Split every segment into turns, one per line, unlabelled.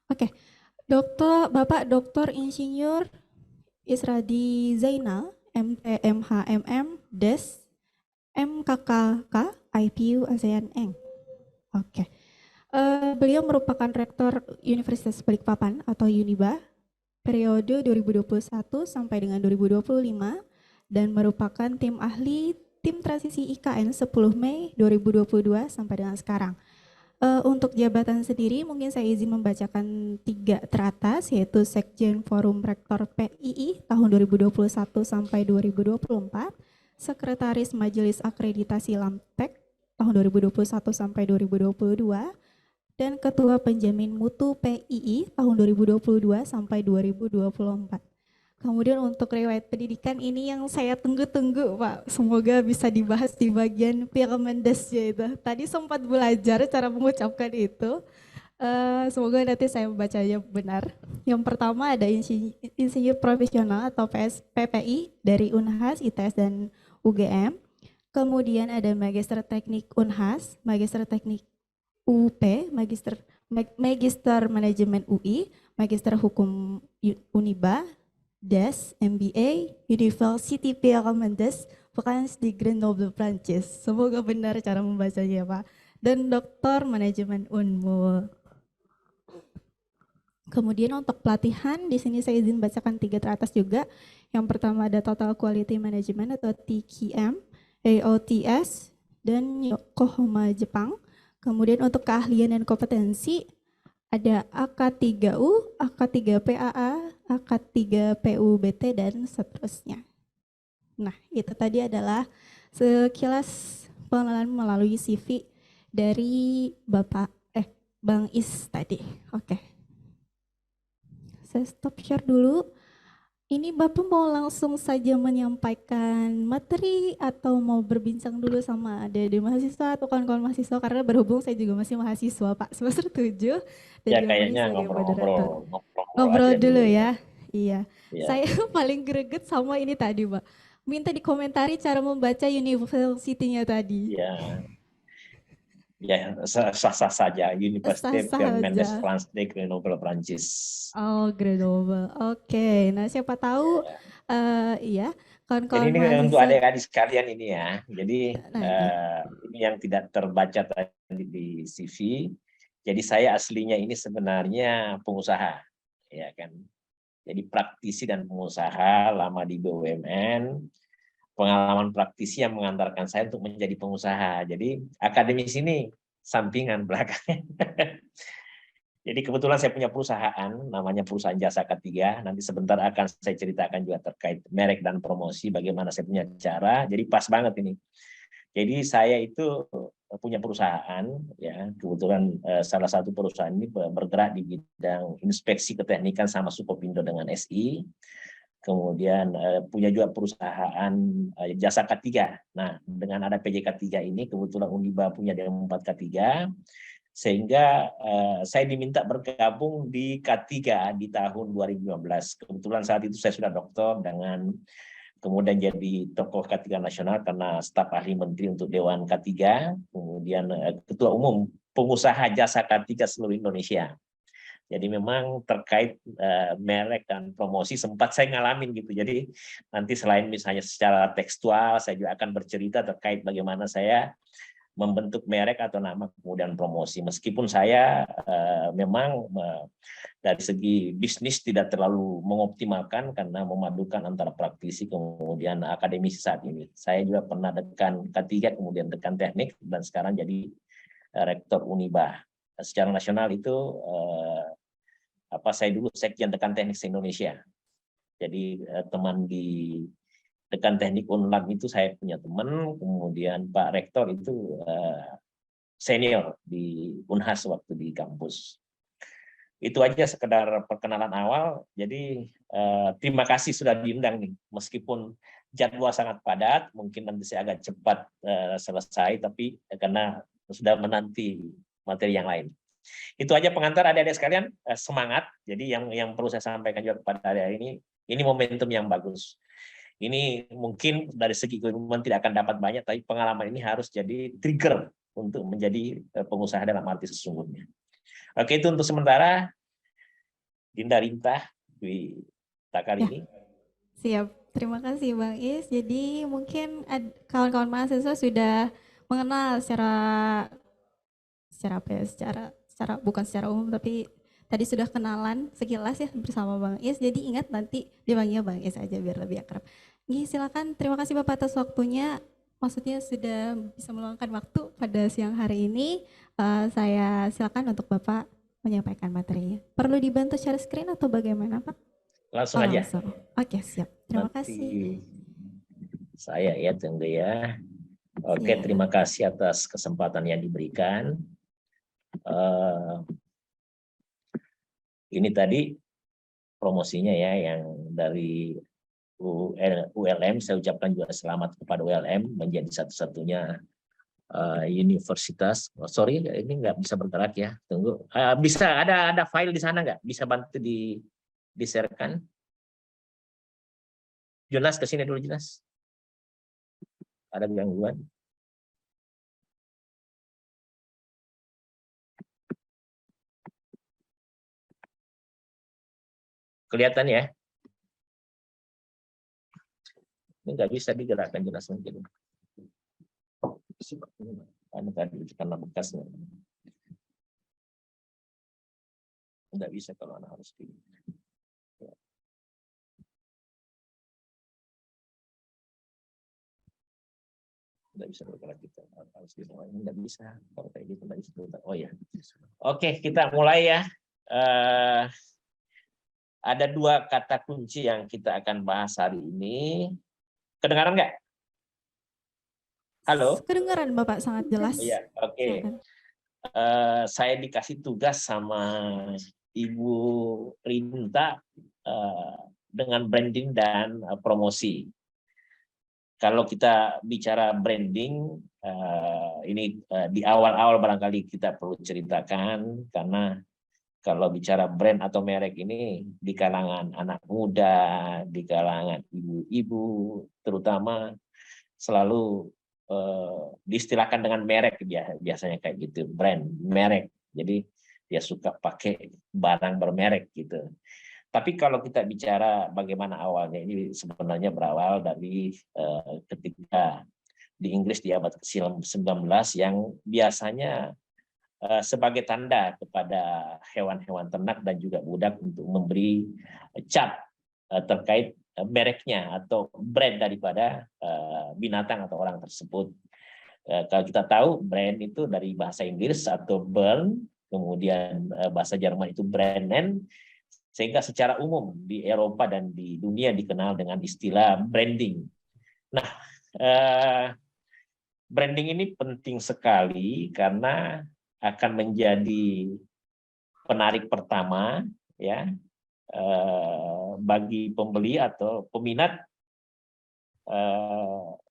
Oke, Bapak Doktor Insinyur Isradi Zainal, MTMHMM, Des, MKKK, IPU ASEAN Eng. Oke. Beliau merupakan Rektor Universitas Balikpapan atau Uniba periode 2021 sampai dengan 2025 dan merupakan tim ahli tim transisi IKN 10 Mei 2022 sampai dengan sekarang. Untuk jabatan sendiri mungkin saya izin membacakan 3 teratas, yaitu Sekjen Forum Rektor PII tahun 2021 sampai 2024, Sekretaris Majelis Akreditasi Lamtek tahun 2021 sampai 2022, dan Ketua Penjamin Mutu PII tahun 2022 sampai 2024. Kemudian untuk riwayat pendidikan ini yang saya tunggu-tunggu Pak, semoga bisa dibahas di bagian Pirmendesnya itu. Tadi sempat belajar cara mengucapkan itu, semoga nanti saya membacanya benar. Yang pertama ada insinyur profesional atau PPI dari Unhas, ITS dan UGM. Kemudian ada Magister Teknik Unhas, Magister Teknik UP, Magister Manajemen UI, Magister Hukum Uniba, Des, MBA, University Pierre Mendes, France di Grenoble, Prancis. Semoga benar cara membacanya Pak. Dan Doktor Manajemen Unmul. Kemudian untuk pelatihan, di sini saya izin bacakan 3 teratas juga. Yang pertama ada Total Quality Management atau TQM, AOTS, dan Yokohama, Jepang. Kemudian untuk keahlian dan kompetensi, ada AK3U, AK3PAA, AK3PUBT, dan seterusnya. Nah, itu tadi adalah sekilas pengenalan melalui CV dari Bang Is tadi. Oke, saya stop share dulu. Ini Bapak mau langsung saja menyampaikan materi atau mau berbincang dulu sama adik-adik mahasiswa atau kawan-kawan mahasiswa, karena berhubung saya juga masih mahasiswa Pak, semester 7 dan
Ya
juga masih
kayaknya
sebagai moderator.
ngobrol-ngobrol
Ngobrol
aja
dulu
dulu ya.
ya. Iya.
Ya,
Saya paling greget sama ini tadi, Pak. Minta dikomentari cara membaca university-nya tadi.
ya, ya sah-sah saja. Université
Sah-sah
Pierre Mendes
aja.
France de Grenoble, Prancis.
Oh, Grenoble. Oke. Nah, siapa tahu
Ya.
iya,
Jadi
kawan-kawan
ini untuk
mahasiswa.
adik-adik sekalian ini ya. Jadi
Nah, itu.
ini yang tidak terbaca tadi di CV. Jadi saya aslinya ini sebenarnya pengusaha, ya kan. Jadi praktisi dan pengusaha lama di BUMN. Pengalaman praktisi yang mengantarkan saya untuk menjadi pengusaha. Jadi akademis ini sampingan belakangnya. Jadi kebetulan saya punya perusahaan, namanya perusahaan jasa ketiga. Nanti sebentar akan saya ceritakan juga terkait merek dan promosi, bagaimana saya punya cara. Jadi pas banget ini. Jadi saya itu punya perusahaan, ya kebetulan salah satu perusahaan ini bergerak di bidang inspeksi keteknikan sama Sukopindo dengan SI. Kemudian punya juga perusahaan jasa K3. Nah, dengan ada PJK3 ini, kebetulan Uniba punya D4K3, sehingga saya diminta bergabung di K3 di tahun 2015. Kebetulan saat itu saya sudah doktor dengan kemudian jadi tokoh K3 nasional karena staf ahli menteri untuk Dewan K3, kemudian ketua umum pengusaha jasa K3 seluruh Indonesia. Jadi memang terkait merek dan promosi sempat saya ngalamin gitu. Jadi nanti selain misalnya secara tekstual, saya juga akan bercerita terkait bagaimana saya membentuk merek atau nama kemudian promosi. Meskipun saya memang dari segi bisnis tidak terlalu mengoptimalkan karena memadukan antara praktisi kemudian akademisi saat ini. Saya juga pernah dekan K3 kemudian dekan teknik dan sekarang jadi rektor Uniba. Secara nasional itu saya dulu sekjen dekan teknik se-Indonesia. Jadi teman di dekan teknik Unlab itu saya punya teman, kemudian Pak Rektor itu senior di Unhas waktu di kampus. Itu aja sekedar perkenalan awal. Jadi terima kasih sudah diundang nih, meskipun jadwal sangat padat, mungkin nanti saya agak cepat selesai, tapi karena sudah menanti materi yang lain. Itu aja pengantar adik-adik sekalian, semangat. Jadi yang perlu saya sampaikan juga kepada adik-adik ini momentum yang bagus. Ini mungkin dari segi keilmuan tidak akan dapat banyak, tapi pengalaman ini harus jadi trigger untuk menjadi pengusaha dalam arti sesungguhnya. Oke, itu untuk sementara. Dinda Rintah Dwi
Ya,
Takarimi.
siap. Terima kasih Bang Is. Jadi mungkin kawan-kawan mahasiswa sudah mengenal secara apa ya, secara bukan secara umum tapi tadi sudah kenalan sekilas ya bersama Bang Is. Jadi ingat nanti dipanggil Bang Is aja biar lebih akrab. Nih, silakan. Terima kasih Bapak atas waktunya. Maksudnya sudah bisa meluangkan waktu pada siang hari ini. Saya silakan untuk Bapak menyampaikan materinya. Perlu dibantu share screen atau bagaimana Pak?
Langsung
Oh
aja.
langsung. Oke siap. Terima
Nanti
kasih.
saya ya tunggu ya. Oke,
Siap.
terima kasih atas kesempatan yang diberikan. Ini tadi promosinya ya yang dari ULM. Saya ucapkan juga selamat kepada ULM menjadi satu-satunya universitas. Oh, sorry, ini nggak bisa bergerak ya. Tunggu. Bisa ada file di sana nggak? Bisa bantu di-share-kan? Jonas ke sini dulu, Jonas. Ada gangguan? Kelihatan ya? Ini nggak bisa digerakkan Jonas mungkin. Ini tadi karena bekasnya. Nggak bisa kalau anak harus di. Nggak bisa bergerak kita harus di bawah ini, nggak bisa kalau kayak gitu nggak bisa. Oh ya, oke kita mulai ya. Ada dua kata kunci yang kita akan bahas hari ini. Kedengaran nggak? Halo.
Kedengaran Bapak sangat jelas.
Iya, oke.
Silakan.
Saya dikasih tugas sama Ibu Rinta dengan branding dan promosi. Kalau kita bicara branding, ini di awal-awal barangkali kita perlu ceritakan, karena kalau bicara brand atau merek ini di kalangan anak muda, di kalangan ibu-ibu terutama selalu diistilahkan dengan merek, biasanya kayak gitu, brand, merek. Jadi dia suka pakai barang bermerek gitu. Tapi kalau kita bicara bagaimana awalnya, ini sebenarnya berawal dari ketika di Inggris di abad ke-19 yang biasanya sebagai tanda kepada hewan-hewan ternak dan juga budak untuk memberi cap terkait mereknya atau brand daripada binatang atau orang tersebut. Kalau kita tahu brand itu dari bahasa Inggris atau burn, kemudian bahasa Jerman itu Brennen, sehingga secara umum di Eropa dan di dunia dikenal dengan istilah branding. Nah, branding ini penting sekali karena akan menjadi penarik pertama ya bagi pembeli atau peminat,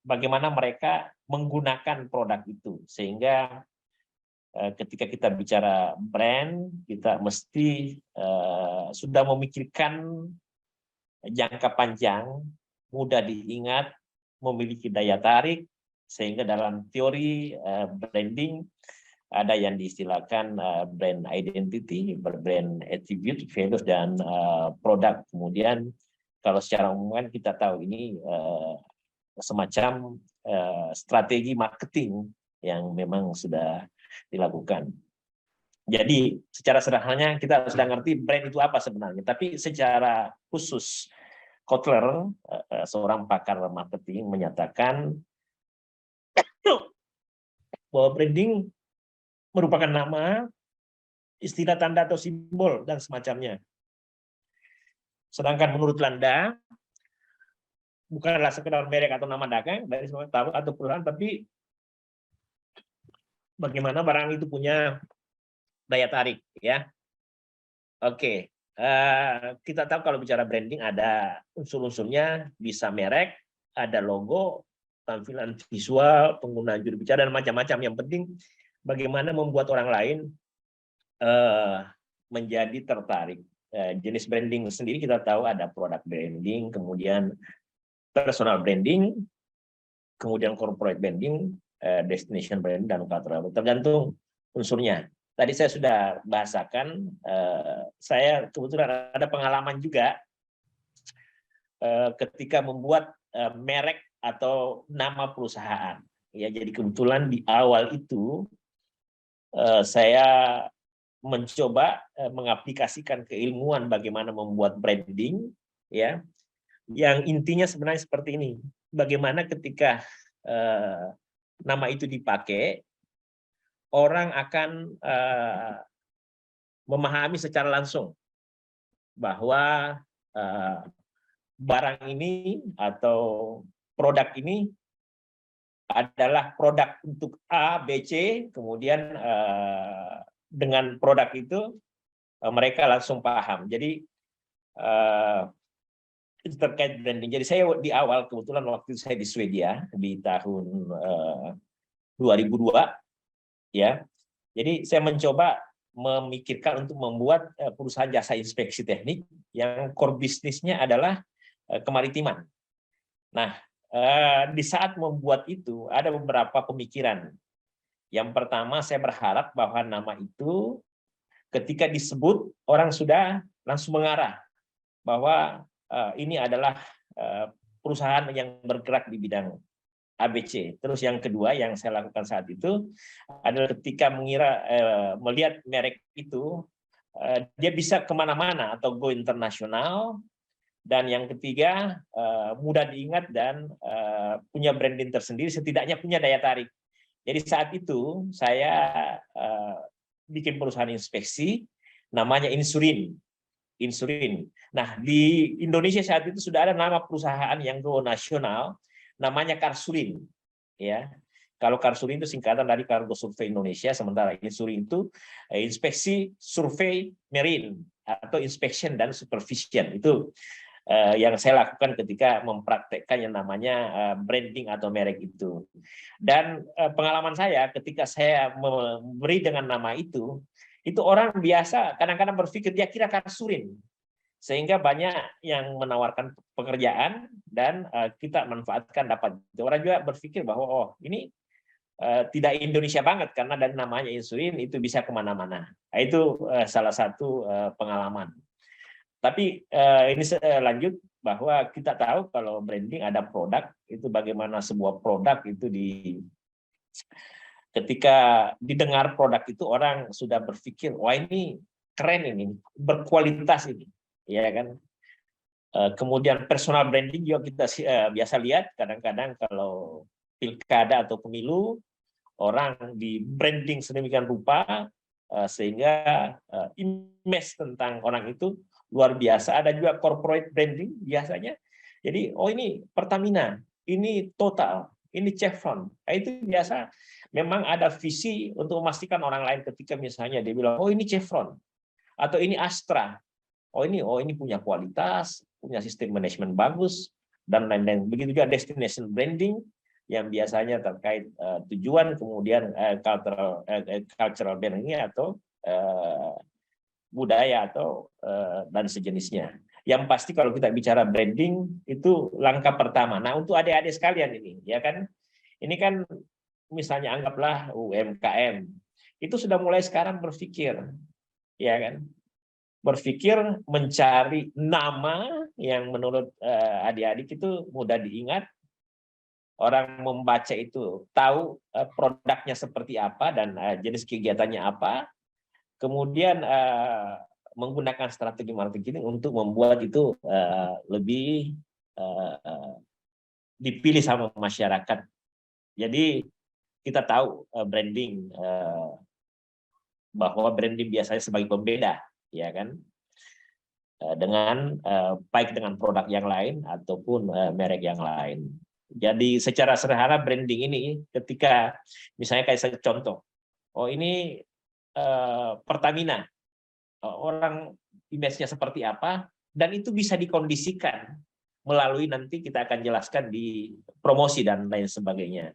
bagaimana mereka menggunakan produk itu, sehingga ketika kita bicara brand kita mesti sudah memikirkan jangka panjang, mudah diingat, memiliki daya tarik, sehingga dalam teori branding ada yang diistilahkan brand identity, brand attribute, values, dan produk. Kemudian kalau secara umum kan kita tahu ini semacam strategi marketing yang memang sudah dilakukan. Jadi secara sederhananya kita sudah ngerti brand itu apa sebenarnya, tapi secara khusus Kotler, seorang pakar marketing, menyatakan bahwa branding merupakan nama, istilah, tanda atau simbol dan semacamnya. Sedangkan menurut Landa bukanlah sekedar merek atau nama dagang dari semua tahu atau perusahaan, tapi bagaimana barang itu punya daya tarik, ya. Oke, kita tahu kalau bicara branding ada unsur-unsurnya, bisa merek, ada logo, tampilan visual, penggunaan juru bicara, dan macam-macam. Yang penting bagaimana membuat orang lain menjadi tertarik. Jenis branding sendiri kita tahu ada product branding, kemudian personal branding, kemudian corporate branding, destination branding, dan cultural. Tergantung unsurnya. tadi saya sudah bahasakan, saya kebetulan ada pengalaman juga ketika membuat merek atau nama perusahaan. Ya, jadi kebetulan di awal itu saya mencoba mengaplikasikan keilmuan bagaimana membuat branding, ya, yang intinya sebenarnya seperti ini. Bagaimana ketika nama itu dipakai, orang akan memahami secara langsung bahwa barang ini atau produk ini adalah produk untuk A, B, C, kemudian dengan produk itu mereka langsung paham. Jadi itu terkait branding. Jadi saya di awal kebetulan waktu saya di Swedia di tahun 2002, ya. Jadi saya mencoba memikirkan untuk membuat perusahaan jasa inspeksi teknik yang core bisnisnya adalah kemaritiman. Nah, di saat membuat itu ada beberapa pemikiran. Yang pertama, saya berharap bahwa nama itu ketika disebut orang sudah langsung mengarah bahwa ini adalah perusahaan yang bergerak di bidang ABC. Terus yang kedua yang saya lakukan saat itu adalah ketika melihat merek itu, dia bisa kemana-mana atau go internasional. Dan yang ketiga, mudah diingat dan punya branding tersendiri, setidaknya punya daya tarik. Jadi saat itu saya bikin perusahaan inspeksi, namanya Insurin. Nah, di Indonesia saat itu sudah ada nama perusahaan yang go nasional, namanya Karsurin. Ya, kalau Karsurin itu singkatan dari Kargo Survei Indonesia, sementara Insurin itu inspeksi survei marine atau inspection dan supervision. Itu yang saya lakukan ketika mempraktekkan yang namanya branding atau merek itu. Dan pengalaman saya ketika saya memberi dengan nama itu orang biasa kadang-kadang berpikir dia kira Karsurin. Sehingga banyak yang menawarkan pekerjaan dan kita manfaatkan dapat. Orang juga berpikir bahwa oh ini tidak Indonesia banget karena dari namanya Insurin itu bisa kemana-mana. Nah, itu salah satu pengalaman. Tapi ini lanjut bahwa kita tahu kalau branding ada produk, itu bagaimana sebuah produk itu ketika didengar produk itu orang sudah berpikir, wah ini keren ini, berkualitas ini, ya kan? Kemudian personal branding juga kita biasa lihat kadang-kadang kalau pilkada atau pemilu orang di branding sedemikian rupa sehingga image tentang orang itu luar biasa. Ada juga corporate branding biasanya. Jadi, oh ini Pertamina, ini Total, ini Chevron. Nah, itu biasa memang ada visi untuk memastikan orang lain ketika misalnya dia bilang, oh ini Chevron, atau ini Astra. Oh ini punya kualitas, punya sistem manajemen bagus, dan lain-lain. Begitu juga destination branding, yang biasanya terkait tujuan, kemudian cultural branding atau budaya atau dan sejenisnya. Yang pasti kalau kita bicara branding itu langkah pertama. Nah, untuk adik-adik sekalian ini, ya kan, ini kan misalnya anggaplah UMKM, itu sudah mulai sekarang berpikir, ya kan, berpikir mencari nama yang menurut adik-adik itu mudah diingat. Orang membaca itu tahu produknya seperti apa dan jenis kegiatannya apa. Kemudian menggunakan strategi marketing untuk membuat itu lebih dipilih sama masyarakat. Jadi kita tahu branding bahwa branding biasanya sebagai pembeda, ya kan, dengan baik dengan produk yang lain ataupun merek yang lain. Jadi secara sederhana branding ini ketika misalnya kayak saya contoh, oh ini Pertamina, orang image-nya seperti apa, dan itu bisa dikondisikan melalui nanti kita akan jelaskan di promosi dan lain sebagainya.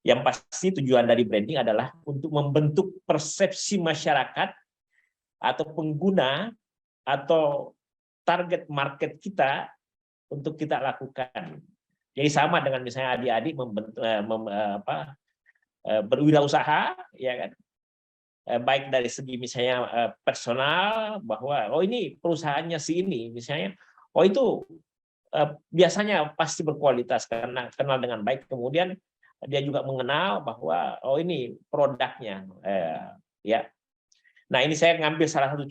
Yang pasti tujuan dari branding adalah untuk membentuk persepsi masyarakat atau pengguna atau target market kita untuk kita lakukan. Jadi sama dengan misalnya adik-adik berwirausaha, ya kan, baik dari segi misalnya personal, bahwa oh ini perusahaannya si ini misalnya, oh itu biasanya pasti berkualitas karena kenal dengan baik, kemudian dia juga mengenal bahwa oh ini produknya, ya. Nah, ini saya ngambil salah satu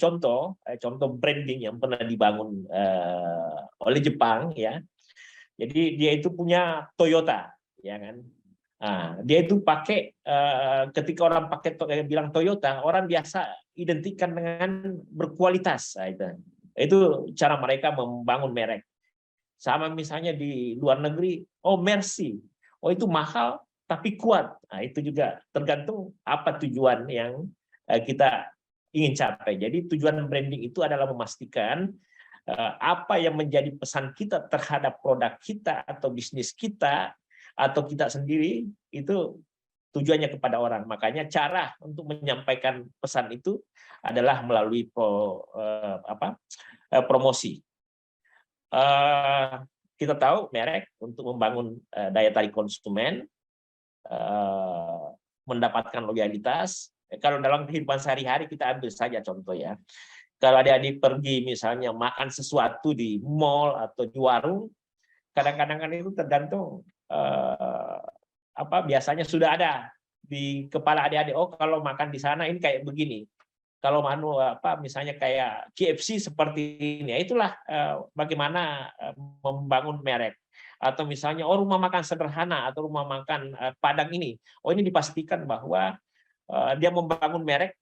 contoh branding yang pernah dibangun oleh Jepang, ya. Jadi dia itu punya Toyota, ya kan. Nah, dia itu pakai ketika orang pakai bilang Toyota, orang biasa identikan dengan berkualitas. Nah, itu cara mereka membangun merek. Sama misalnya di luar negeri, oh Mercy, oh itu mahal tapi kuat. Nah, itu juga tergantung apa tujuan yang kita ingin capai. Jadi tujuan branding itu adalah memastikan apa yang menjadi pesan kita terhadap produk kita atau bisnis kita atau kita sendiri, itu tujuannya kepada orang. Makanya cara untuk menyampaikan pesan itu adalah melalui promosi. Kita tahu merek untuk membangun daya tarik konsumen, mendapatkan loyalitas. Kalau dalam kehidupan sehari-hari kita ambil saja contoh, ya. Kalau adik-adik pergi misalnya makan sesuatu di mall atau di warung, kadang-kadang kan itu tergantung biasanya sudah ada di kepala adik-adik, oh kalau makan di sana ini kayak begini. Kalau misalnya kayak KFC seperti ini, itulah bagaimana membangun merek. Atau misalnya oh rumah makan sederhana atau rumah makan Padang ini, oh ini dipastikan bahwa dia membangun merek,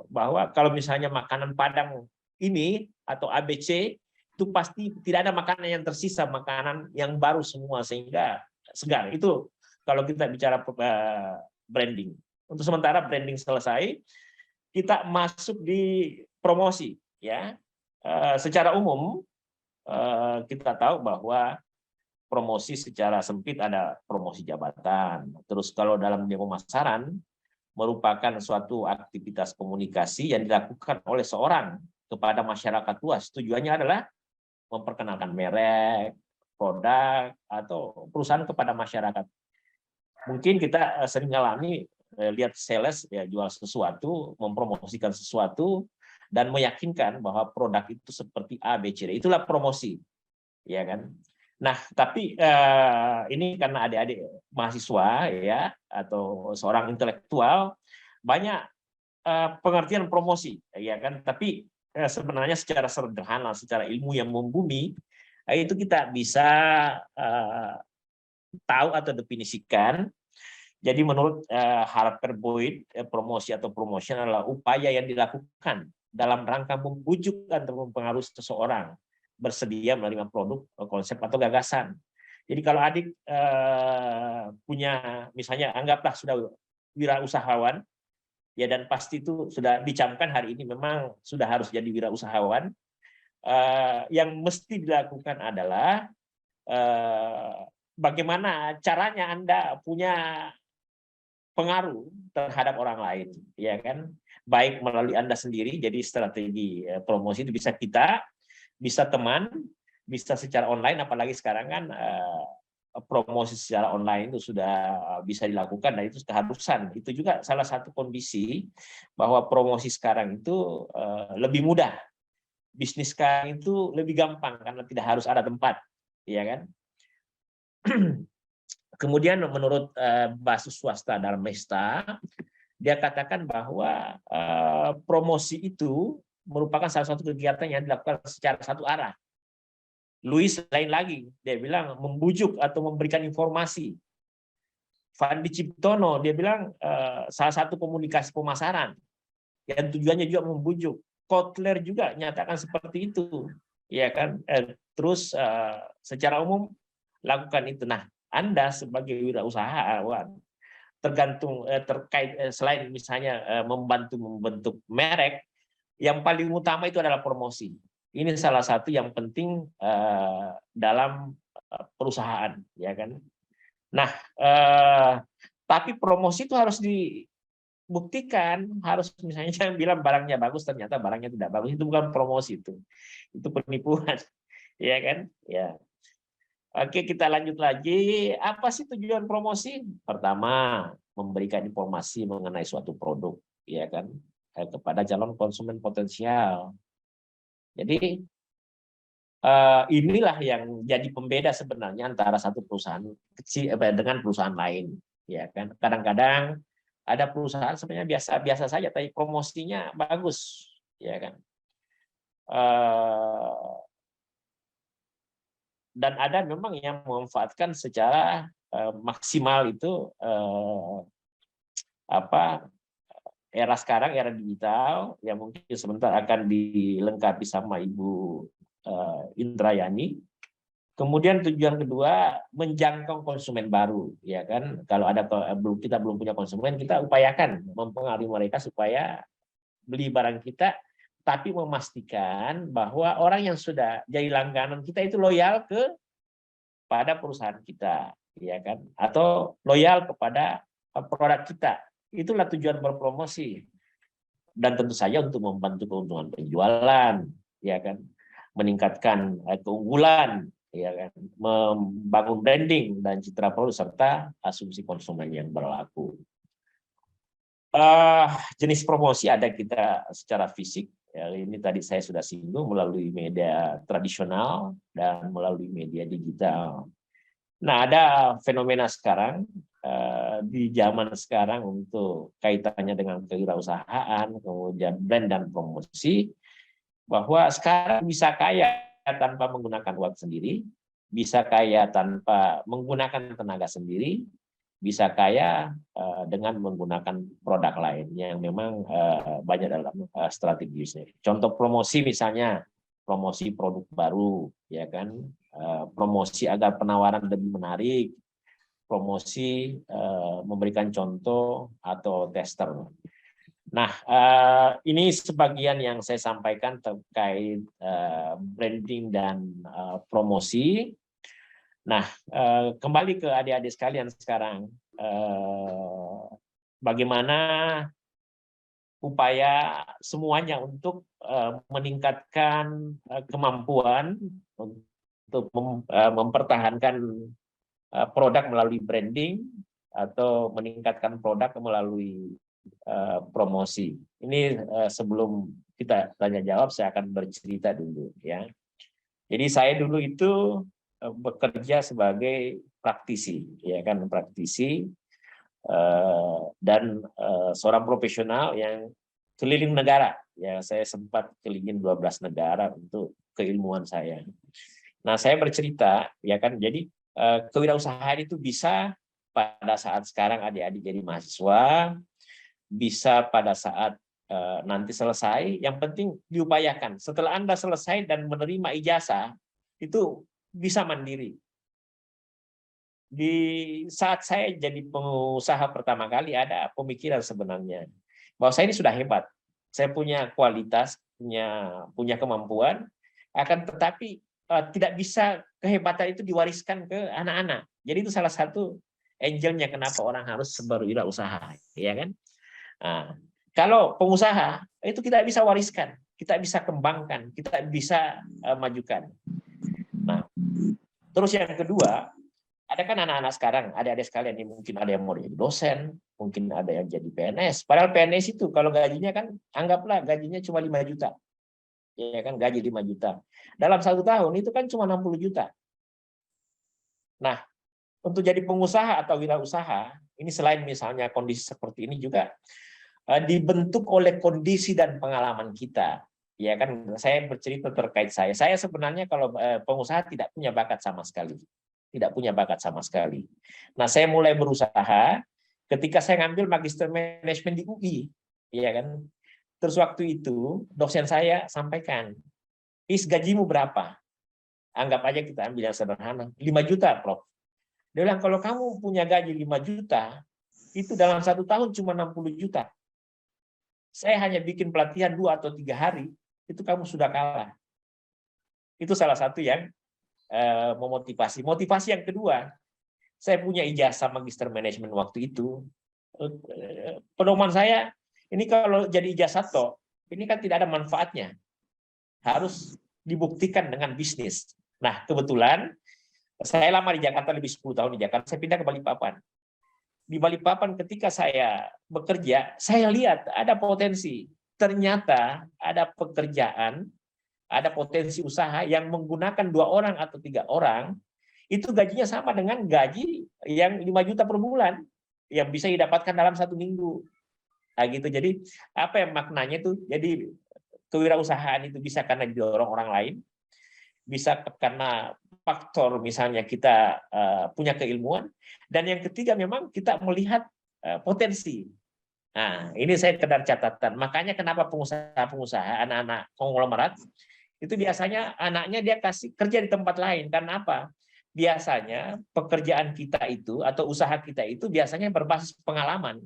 bahwa kalau misalnya makanan Padang ini atau ABC itu pasti tidak ada makanan yang tersisa, makanan yang baru semua sehingga segar. Itu kalau kita bicara branding. Untuk sementara branding selesai, kita masuk di promosi, ya. Secara umum kita tahu bahwa promosi secara sempit ada promosi jabatan. Terus kalau dalam dunia pemasaran merupakan suatu aktivitas komunikasi yang dilakukan oleh seorang kepada masyarakat luas. Tujuannya adalah memperkenalkan merek, produk, atau perusahaan kepada masyarakat. Mungkin kita sering alami lihat sales ya jual sesuatu, mempromosikan sesuatu dan meyakinkan bahwa produk itu seperti A, B, C, D. Itulah promosi, ya kan? Nah, tapi ini karena adik-adik mahasiswa ya atau seorang intelektual banyak pengertian promosi, ya kan? Tapi sebenarnya secara sederhana, secara ilmu yang membumi, itu kita bisa tahu atau definisikan. Jadi menurut Harper Boyd, promosi atau promotion adalah upaya yang dilakukan dalam rangka membujuk atau mempengaruhi seseorang bersedia menerima produk, konsep atau gagasan. Jadi kalau adik punya, misalnya anggaplah sudah wirausahawan, ya dan pasti itu sudah dicamkan hari ini memang sudah harus jadi wirausahawan, yang mesti dilakukan adalah bagaimana caranya Anda punya pengaruh terhadap orang lain, ya kan? Baik melalui Anda sendiri, jadi strategi promosi itu bisa kita, bisa teman, bisa secara online, apalagi sekarang kan promosi secara online itu sudah bisa dilakukan dan itu keharusan. Itu juga salah satu kondisi bahwa promosi sekarang itu lebih mudah. Bisnis sekarang itu lebih gampang karena tidak harus ada tempat, ya kan? Kemudian menurut Basus Swasta Darmesta, dia katakan bahwa promosi itu merupakan salah satu kegiatan yang dilakukan secara satu arah. Louis lain lagi, dia bilang membujuk atau memberikan informasi. Fandi Ciptono, dia bilang salah satu komunikasi pemasaran yang tujuannya juga membujuk. Kotler juga nyatakan seperti itu, ya kan? Terus secara umum lakukan itu. Nah, Anda sebagai wirausahawan tergantung terkait selain misalnya membentuk merek, yang paling utama itu adalah promosi. Ini salah satu yang penting dalam perusahaan, ya kan. Nah, tapi promosi itu harus dibuktikan, harus misalnya bilang barangnya bagus ternyata barangnya tidak bagus, itu bukan promosi, itu penipuan, ya kan, ya. Oke, kita lanjut lagi. Apa sih tujuan promosi? Pertama, memberikan informasi mengenai suatu produk, ya kan? kepada calon konsumen potensial. Jadi inilah yang jadi pembeda sebenarnya antara satu perusahaan kecil dengan perusahaan lain, ya kan. Kadang-kadang ada perusahaan sebenarnya biasa-biasa saja, tapi promosinya bagus, ya kan. Dan ada memang yang memanfaatkan secara maksimal itu era sekarang, era digital, yang mungkin sebentar akan dilengkapi sama Ibu Indrayani. Kemudian tujuan kedua, menjangkau konsumen baru, ya kan. Kalau kita belum punya konsumen, kita upayakan mempengaruhi mereka supaya beli barang kita, tapi memastikan bahwa orang yang sudah jadi langganan kita itu loyal pada perusahaan kita, ya kan, atau loyal kepada produk kita. Itulah tujuan berpromosi. Dan tentu saja untuk membantu keuntungan penjualan, ya kan, meningkatkan keunggulan, ya kan, membangun branding dan citra produk serta asumsi konsumen yang berlaku. Jenis promosi ada kita secara fisik, ya, ini tadi saya sudah singgung, melalui media tradisional dan melalui media digital. Nah, ada fenomena sekarang di zaman sekarang untuk kaitannya dengan kewirausahaan, kemudian brand dan promosi, bahwa sekarang bisa kaya tanpa menggunakan uang sendiri, bisa kaya tanpa menggunakan tenaga sendiri, bisa kaya dengan menggunakan produk lain yang memang banyak dalam strategi bisnis. Contoh promosi misalnya, promosi produk baru, ya kan, promosi agar penawaran lebih menarik, promosi memberikan contoh atau tester. Nah, ini sebagian yang saya sampaikan terkait branding dan promosi. Nah, kembali ke adik-adik sekalian sekarang, bagaimana upaya semuanya untuk meningkatkan kemampuan untuk mempertahankan produk melalui branding atau meningkatkan produk melalui promosi. Ini sebelum kita tanya jawab, saya akan bercerita dulu, ya. Jadi saya dulu itu bekerja sebagai praktisi, ya kan, praktisi dan seorang profesional yang keliling negara. Ya, saya sempat keliling 12 negara untuk keilmuan saya. Nah, saya bercerita, ya kan, jadi kewirausahaan itu bisa pada saat sekarang adik-adik jadi mahasiswa, bisa pada saat nanti selesai, yang penting diupayakan. Setelah Anda selesai dan menerima ijazah, itu bisa mandiri. Di saat saya jadi pengusaha pertama kali, ada pemikiran sebenarnya, bahwa saya ini sudah hebat. Saya punya kualitas, punya kemampuan, akan tetapi tidak bisa kehebatan itu diwariskan ke anak-anak. Jadi itu salah satu angelnya kenapa orang harus berwirausaha, ya kan? Nah, kalau pengusaha itu kita bisa wariskan, kita bisa kembangkan, kita bisa majukan. Nah, terus yang kedua, ada kan anak-anak sekarang, adik-adik sekalian ini mungkin ada yang mau jadi dosen, mungkin ada yang jadi PNS. Padahal PNS itu kalau gajinya kan, anggaplah gajinya cuma 5 juta. Ya kan, gaji 5 juta. Dalam 1 tahun itu kan cuma 60 juta. Nah, untuk jadi pengusaha atau wirausaha, ini selain misalnya kondisi seperti ini juga dibentuk oleh kondisi dan pengalaman kita. Ya kan, saya bercerita terkait saya. Saya sebenarnya kalau pengusaha tidak punya bakat sama sekali. Tidak punya bakat sama sekali. Nah, saya mulai berusaha ketika saya ngambil magister manajemen di UI, ya kan. Terus waktu itu dosen saya sampaikan, gajimu berapa? Anggap aja kita ambil yang sederhana, 5 juta, Prof. Dia bilang, kalau kamu punya gaji 5 juta, itu dalam 1 tahun cuma 60 juta. Saya hanya bikin pelatihan 2 atau 3 hari, itu kamu sudah kalah. Itu salah satu yang memotivasi. Motivasi yang kedua, saya punya ijazah magister manajemen waktu itu. Pedoman saya, ini kalau jadi ijazah toh, ini kan tidak ada manfaatnya. Harus dibuktikan dengan bisnis. Nah, kebetulan saya lama di Jakarta, lebih 10 tahun di Jakarta, saya pindah ke Balikpapan. Di Balikpapan ketika saya bekerja, saya lihat ada potensi. ternyata ada pekerjaan, ada potensi usaha yang menggunakan 2 orang atau 3 orang, itu gajinya sama dengan gaji yang 5 juta per bulan yang bisa didapatkan dalam 1 minggu. Nah, gitu. Jadi apa yang maknanya itu? Jadi kewirausahaan itu bisa karena didorong orang lain, bisa karena faktor misalnya kita punya keilmuan, dan yang ketiga memang kita melihat potensi. Nah, ini saya kedar catatan. Makanya kenapa pengusaha-pengusaha, anak-anak konglomerat, itu biasanya anaknya dia kasih kerja di tempat lain. Karena apa? Biasanya pekerjaan kita itu atau usaha kita itu biasanya berbasis pengalaman.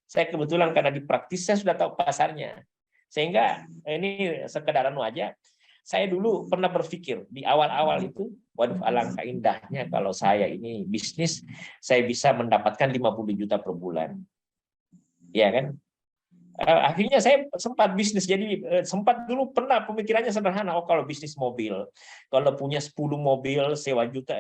Saya kebetulan karena di praktis saya sudah tahu pasarnya. Sehingga ini sekedar aja. Saya dulu pernah berpikir di awal-awal itu, waduh alangkah indahnya kalau saya ini bisnis, saya bisa mendapatkan 50 juta per bulan. Ya kan? Akhirnya saya sempat bisnis, jadi sempat dulu pernah pemikirannya sederhana, oh kalau bisnis mobil, kalau punya 10 mobil sewa juta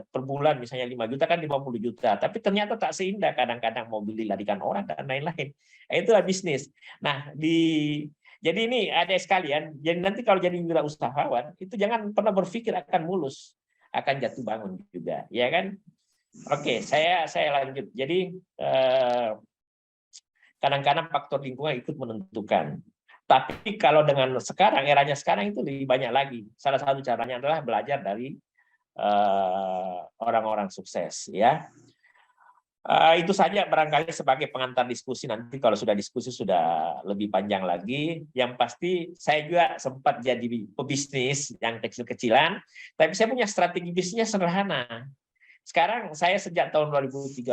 per bulan misalnya 5 juta kan 50 juta, tapi ternyata tak seindah, kadang-kadang mobil dilarikan orang dan lain-lain. Itulah bisnis. Nah, jadi ini ada sekalian, jadi nanti kalau jadi wirausahawan itu jangan pernah berpikir akan mulus, akan jatuh bangun juga, ya kan? Oke, saya lanjut. Jadi kadang-kadang faktor lingkungan ikut menentukan. Tapi kalau dengan sekarang, eranya sekarang itu lebih banyak lagi. Salah satu caranya adalah belajar dari orang-orang sukses. Ya, itu saja barangkali sebagai pengantar diskusi. Nanti kalau sudah diskusi sudah lebih panjang lagi. Yang pasti saya juga sempat jadi pebisnis yang kecil-kecilan, tapi saya punya strategi bisnisnya sederhana. Sekarang saya sejak tahun 2013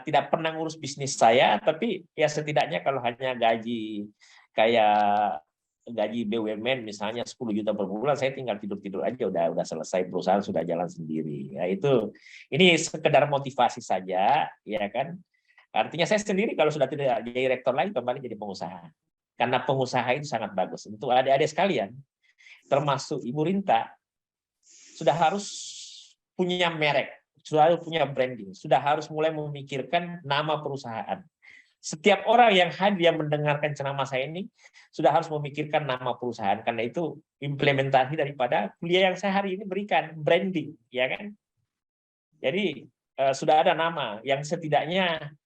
tidak pernah ngurus bisnis saya, tapi ya setidaknya kalau hanya gaji kayak gaji BUMN misalnya 10 juta per bulan, saya tinggal tidur-tidur aja udah selesai, perusahaan sudah jalan sendiri. Ya itu, ini sekedar motivasi saja, ya kan. Artinya saya sendiri kalau sudah tidak jadi rektor lagi kembali jadi pengusaha. Karena pengusaha itu sangat bagus. Untuk adik-adik sekalian, termasuk Ibu Rinta, sudah harus punya merek, sudah harus punya branding, sudah harus mulai memikirkan nama perusahaan. Setiap orang yang hadir yang mendengarkan ceramah saya ini sudah harus memikirkan nama perusahaan, karena itu implementasi daripada kuliah yang saya hari ini berikan, branding, ya kan? Jadi sudah ada nama yang setidaknya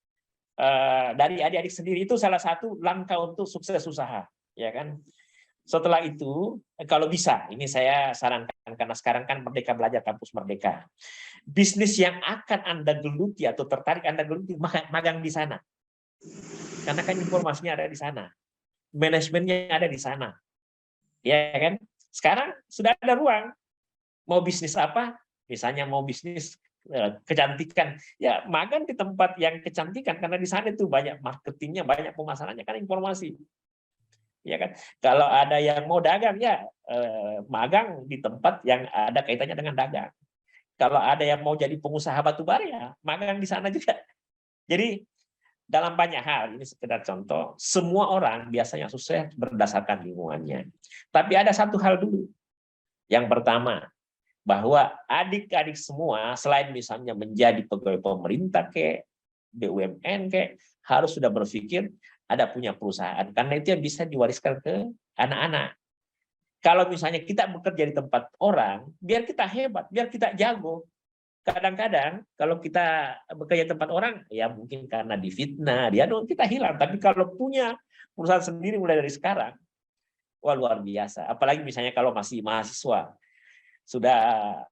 dari adik-adik sendiri, itu salah satu langkah untuk sukses usaha, ya kan? Setelah itu, kalau bisa, ini saya sarankan karena sekarang kan Merdeka Belajar Kampus Merdeka. Bisnis yang akan Anda geluti atau tertarik Anda geluti, magang di sana. Karena kan informasinya ada di sana. Manajemennya ada di sana. Ya kan? Sekarang sudah ada ruang. Mau bisnis apa? Misalnya mau bisnis kecantikan. Ya, magang di tempat yang kecantikan karena di sana itu banyak marketingnya, banyak pemasarannya, kan informasi. Ya kan, kalau ada yang mau dagang ya magang di tempat yang ada kaitannya dengan dagang. Kalau ada yang mau jadi pengusaha batu bara ya magang di sana juga. Jadi dalam banyak hal, ini sekedar contoh, semua orang biasanya sukses berdasarkan lingkungannya. Tapi ada satu hal dulu. Yang pertama, bahwa adik-adik semua selain misalnya menjadi pegawai pemerintah kayak BUMN kayak harus sudah berpikir ada punya perusahaan, karena itu yang bisa diwariskan ke anak-anak. Kalau misalnya kita bekerja di tempat orang, biar kita hebat, biar kita jago. Kadang-kadang kalau kita bekerja di tempat orang, ya mungkin karena difitnah, kita hilang. Tapi kalau punya perusahaan sendiri mulai dari sekarang, wah luar biasa. Apalagi misalnya kalau masih mahasiswa, sudah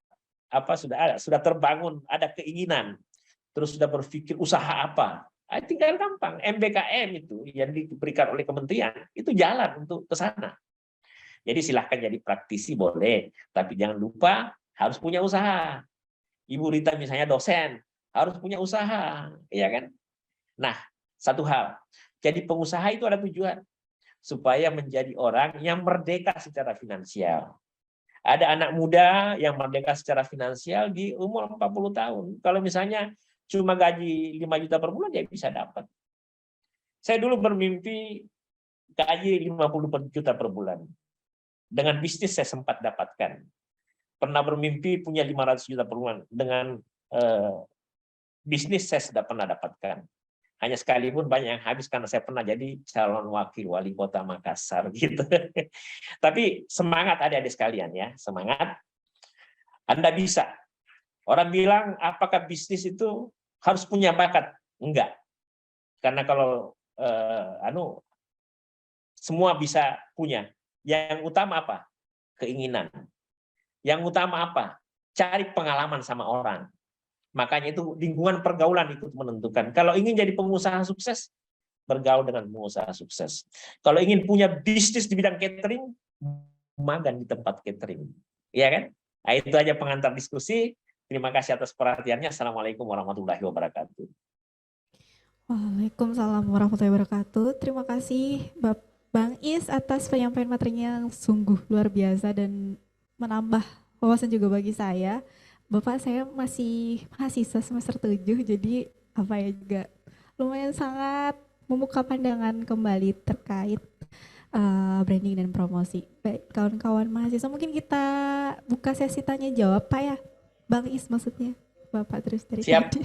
terbangun, ada keinginan, terus sudah berpikir usaha apa. Tinggal gampang, MBKM itu yang diberikan oleh kementerian, itu jalan untuk ke sana. Jadi silahkan jadi praktisi boleh, tapi jangan lupa harus punya usaha. Ibu Rita misalnya dosen, harus punya usaha, ya kan? Nah, satu hal, jadi pengusaha itu ada tujuan, supaya menjadi orang yang merdeka secara finansial. Ada anak muda yang merdeka secara finansial di umur 40 tahun. Kalau misalnya cuma gaji 5 juta per bulan, dia bisa dapat. Saya dulu bermimpi gaji 50 juta per bulan. Dengan bisnis saya sempat dapatkan. Pernah bermimpi punya 500 juta per bulan. Dengan bisnis saya sudah pernah dapatkan. Hanya sekalipun banyak yang habis karena saya pernah jadi calon wakil wali kota Makassar gitu. Tapi semangat adik-adik sekalian ya, semangat. Anda bisa. Orang bilang apakah bisnis itu harus punya bakat? Enggak. Karena kalau semua bisa punya. Yang utama apa? Keinginan. Yang utama apa? Cari pengalaman sama orang. Makanya itu lingkungan pergaulan ikut menentukan. Kalau ingin jadi pengusaha sukses, bergaul dengan pengusaha sukses. Kalau ingin punya bisnis di bidang catering, magang di tempat catering. Iya kan? Nah, itu aja pengantar diskusi. Terima kasih atas perhatiannya. Assalamualaikum warahmatullahi wabarakatuh.
Waalaikumsalam warahmatullahi wabarakatuh. Terima kasih Bang Is atas penyampaian materinya yang sungguh luar biasa dan menambah wawasan juga bagi saya. Bapak saya masih mahasiswa semester 7, jadi apa ya juga lumayan sangat membuka pandangan kembali terkait branding dan promosi. Baik, kawan-kawan mahasiswa mungkin kita buka sesi tanya jawab Pak ya. Bang Is maksudnya. Bapak terus dari
Siap.
tadi.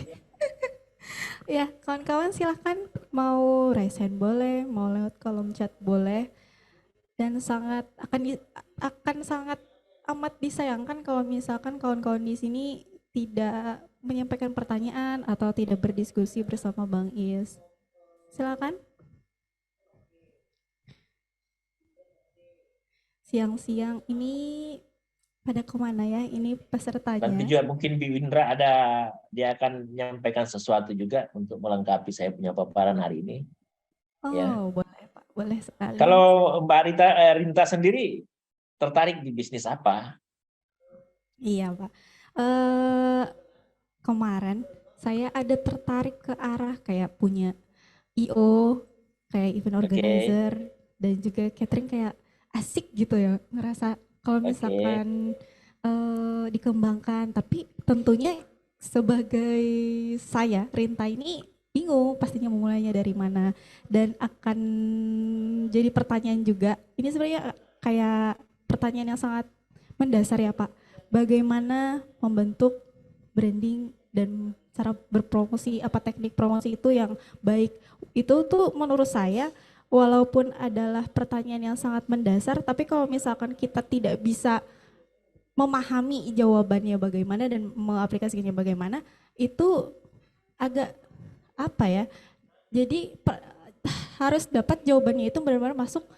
Ya, kawan-kawan silahkan mau raise hand boleh, mau lewat kolom chat boleh. Dan akan sangat amat disayangkan kalau misalkan kawan-kawan di sini tidak menyampaikan pertanyaan atau tidak berdiskusi bersama Bang Is. Silakan. Siang-siang ini pada kemana ya? Ini pesertanya.
Nanti juga mungkin Bi Windra dia akan menyampaikan sesuatu juga untuk melengkapi saya punya paparan hari ini.
Oh,
Ya.
boleh Pak, boleh sekali.
Kalau Mbak Rinta sendiri tertarik di bisnis apa?
Iya Pak. Kemarin saya ada tertarik ke arah kayak punya IO, kayak event organizer, dan juga catering kayak asik gitu ya. Ngerasa kalau misalkan dikembangkan, tapi tentunya sebagai saya, Rinta ini bingung pastinya memulainya dari mana. Dan akan jadi pertanyaan juga, ini sebenarnya kayak pertanyaan yang sangat mendasar ya Pak. Bagaimana membentuk branding dan cara berpromosi, apa teknik promosi itu yang baik. Itu tuh menurut saya walaupun adalah pertanyaan yang sangat mendasar, tapi kalau misalkan kita tidak bisa memahami jawabannya bagaimana dan mengaplikasikannya bagaimana, itu agak apa ya, jadi harus dapat jawabannya itu benar-benar masuk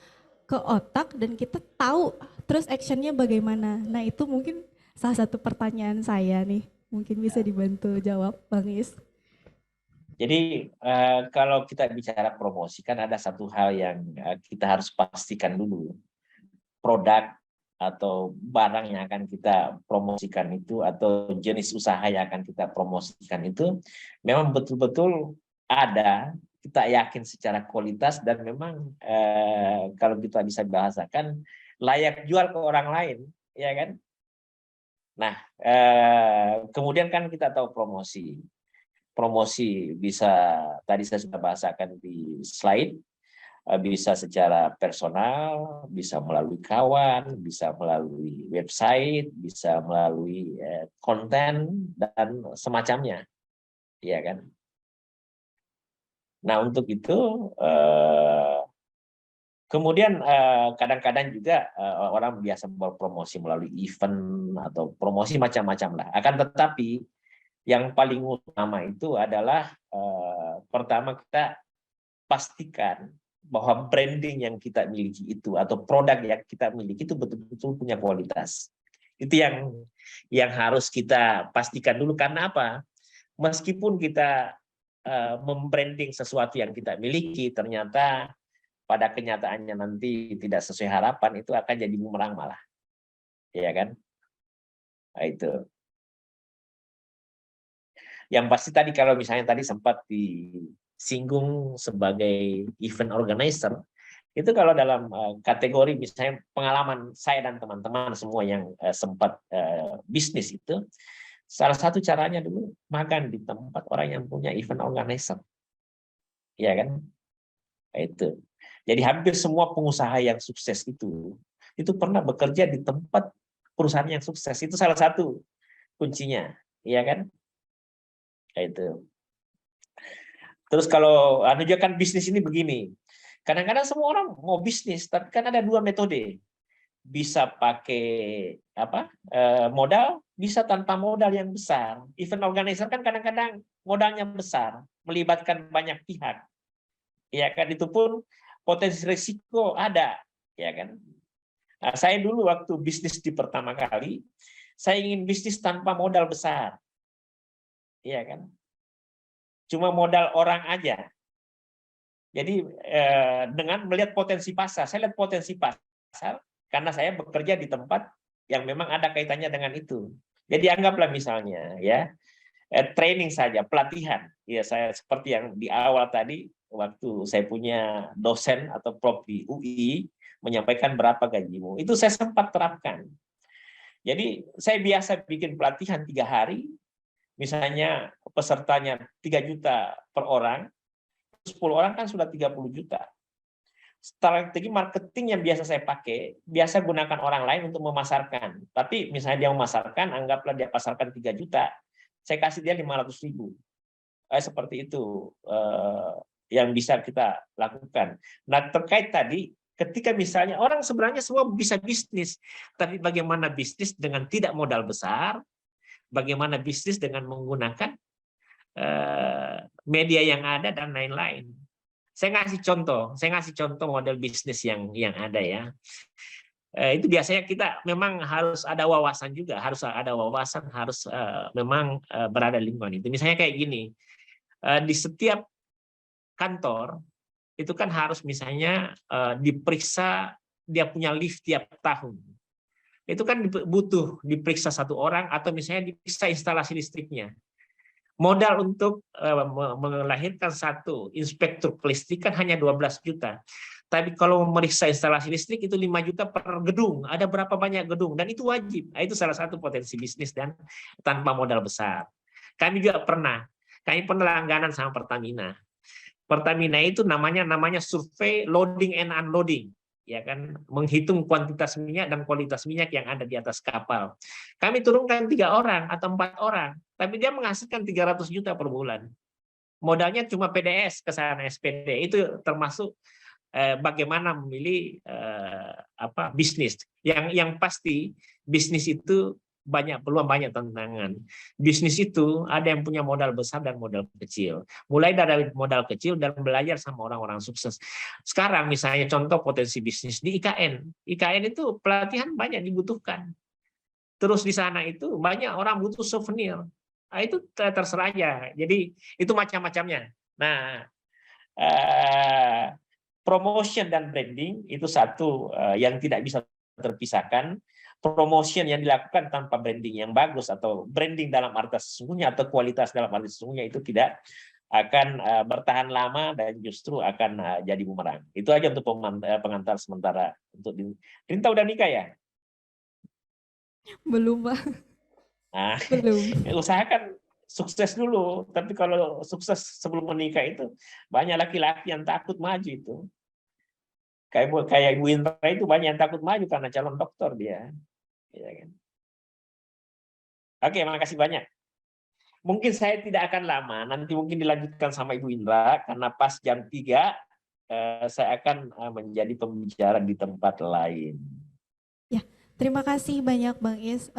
ke otak dan kita tahu terus actionnya bagaimana. Nah itu mungkin salah satu pertanyaan saya nih, mungkin bisa dibantu jawab Bang Is.
Jadi kalau kita bicara promosi kan ada satu hal yang kita harus pastikan dulu. Produk atau barang yang akan kita promosikan itu atau jenis usaha yang akan kita promosikan itu memang betul-betul ada, kita yakin secara kualitas dan memang kalau kita bisa bahasakan layak jual ke orang lain, ya kan? Nah, kemudian kan kita tahu promosi. Promosi bisa, tadi saya sudah bahasakan di slide, bisa secara personal, bisa melalui kawan, bisa melalui website, bisa melalui konten dan semacamnya, ya kan? Nah untuk itu kemudian kadang-kadang juga orang biasa berpromosi melalui event atau promosi macam-macam lah. Akan tetapi yang paling utama itu adalah pertama kita pastikan bahwa branding yang kita miliki itu atau produk yang kita miliki itu betul-betul punya kualitas. Itu yang harus kita pastikan dulu. Karena apa? Meskipun kita membranding sesuatu yang kita miliki, ternyata pada kenyataannya nanti tidak sesuai harapan, itu akan jadi bumerang malah. Ya kan? Nah, itu. Yang pasti tadi kalau misalnya tadi sempat disinggung sebagai event organizer, itu kalau dalam kategori misalnya pengalaman saya dan teman-teman semua yang sempat bisnis itu, salah satu caranya dulu makan di tempat orang yang punya event organizer. Ya kan? Nah, itu. Jadi hampir semua pengusaha yang sukses itu pernah bekerja di tempat perusahaan yang sukses. Itu salah satu kuncinya, ya kan? Nah, itu. Terus kalau anu juga kan bisnis ini begini. Kadang-kadang semua orang mau bisnis, tapi kan ada dua metode. Bisa pakai apa modal, bisa tanpa modal yang besar. Event organizer kan kadang-kadang modalnya besar, melibatkan banyak pihak. Ya kan, itu pun potensi risiko ada, ya kan. Nah, saya dulu waktu bisnis di pertama kali, saya ingin bisnis tanpa modal besar. Ya kan. Cuma modal orang aja. Jadi dengan melihat potensi pasar, saya lihat potensi pasar karena saya bekerja di tempat yang memang ada kaitannya dengan itu. Jadi anggaplah misalnya ya training saja, pelatihan. Ya saya seperti yang di awal tadi waktu saya punya dosen atau prof di UI menyampaikan berapa gajimu, itu saya sempat terapkan. Jadi saya biasa bikin pelatihan 3 hari, misalnya pesertanya 3 juta per orang, 10 orang kan sudah 30 juta. Strategi marketing yang biasa saya pakai, biasa gunakan orang lain untuk memasarkan. Tapi misalnya dia memasarkan, anggaplah dia pasarkan 3 juta, saya kasih dia 500.000. Seperti itu yang bisa kita lakukan. Nah, terkait tadi, ketika misalnya orang sebenarnya semua bisa bisnis, tapi bagaimana bisnis dengan tidak modal besar, bagaimana bisnis dengan menggunakan media yang ada dan lain-lain. Saya ngasih contoh model bisnis yang ada ya. Itu biasanya kita memang harus ada wawasan juga, harus memang berada di lingkungan itu. Misalnya kayak gini, di setiap kantor itu kan harus misalnya diperiksa dia punya lift tiap tahun. Itu kan butuh diperiksa 1 orang atau misalnya diperiksa instalasi listriknya. Modal untuk melahirkan 1 inspektur kelistrikan hanya 12 juta. Tapi kalau memeriksa instalasi listrik itu 5 juta per gedung. Ada berapa banyak gedung dan itu wajib. Nah, itu salah satu potensi bisnis dan tanpa modal besar. Kami juga pernah langganan sama Pertamina. Pertamina itu namanya survei loading and unloading. Ya kan, menghitung kuantitas minyak dan kualitas minyak yang ada di atas kapal. Kami turunkan 3 orang atau 4 orang, tapi dia menghasilkan 300 juta per bulan. Modalnya cuma PDS ke sana, SPD. Itu termasuk bagaimana memilih bisnis. Yang pasti bisnis itu banyak peluang, banyak tantangan. Bisnis itu ada yang punya modal besar dan modal kecil. Mulai dari modal kecil dan belajar sama orang-orang sukses. Sekarang misalnya contoh potensi bisnis di IKN. IKN itu pelatihan banyak dibutuhkan. Terus di sana itu banyak orang butuh souvenir. Nah, itu terserah aja. Jadi itu macam-macamnya. Nah, promotion dan branding itu satu yang tidak bisa terpisahkan. Promotion yang dilakukan tanpa branding yang bagus atau branding dalam arti sesungguhnya atau kualitas dalam arti sesungguhnya itu tidak akan bertahan lama dan justru akan jadi bumerang. Itu aja untuk pengantar sementara. Untuk Rinta udah nikah ya?
Belum, Pak.
Nah,
Belum.
usahakan sukses dulu. Tapi kalau sukses sebelum menikah itu banyak laki-laki yang takut maju itu. Kayak Ibu Indra itu banyak yang takut maju karena calon dokter dia. Ya kan? Oke, makasih banyak. Mungkin saya tidak akan lama, nanti mungkin dilanjutkan sama Ibu Indra, karena pas jam 3 saya akan menjadi pembicara di tempat lain.
Ya, terima kasih banyak Bang Is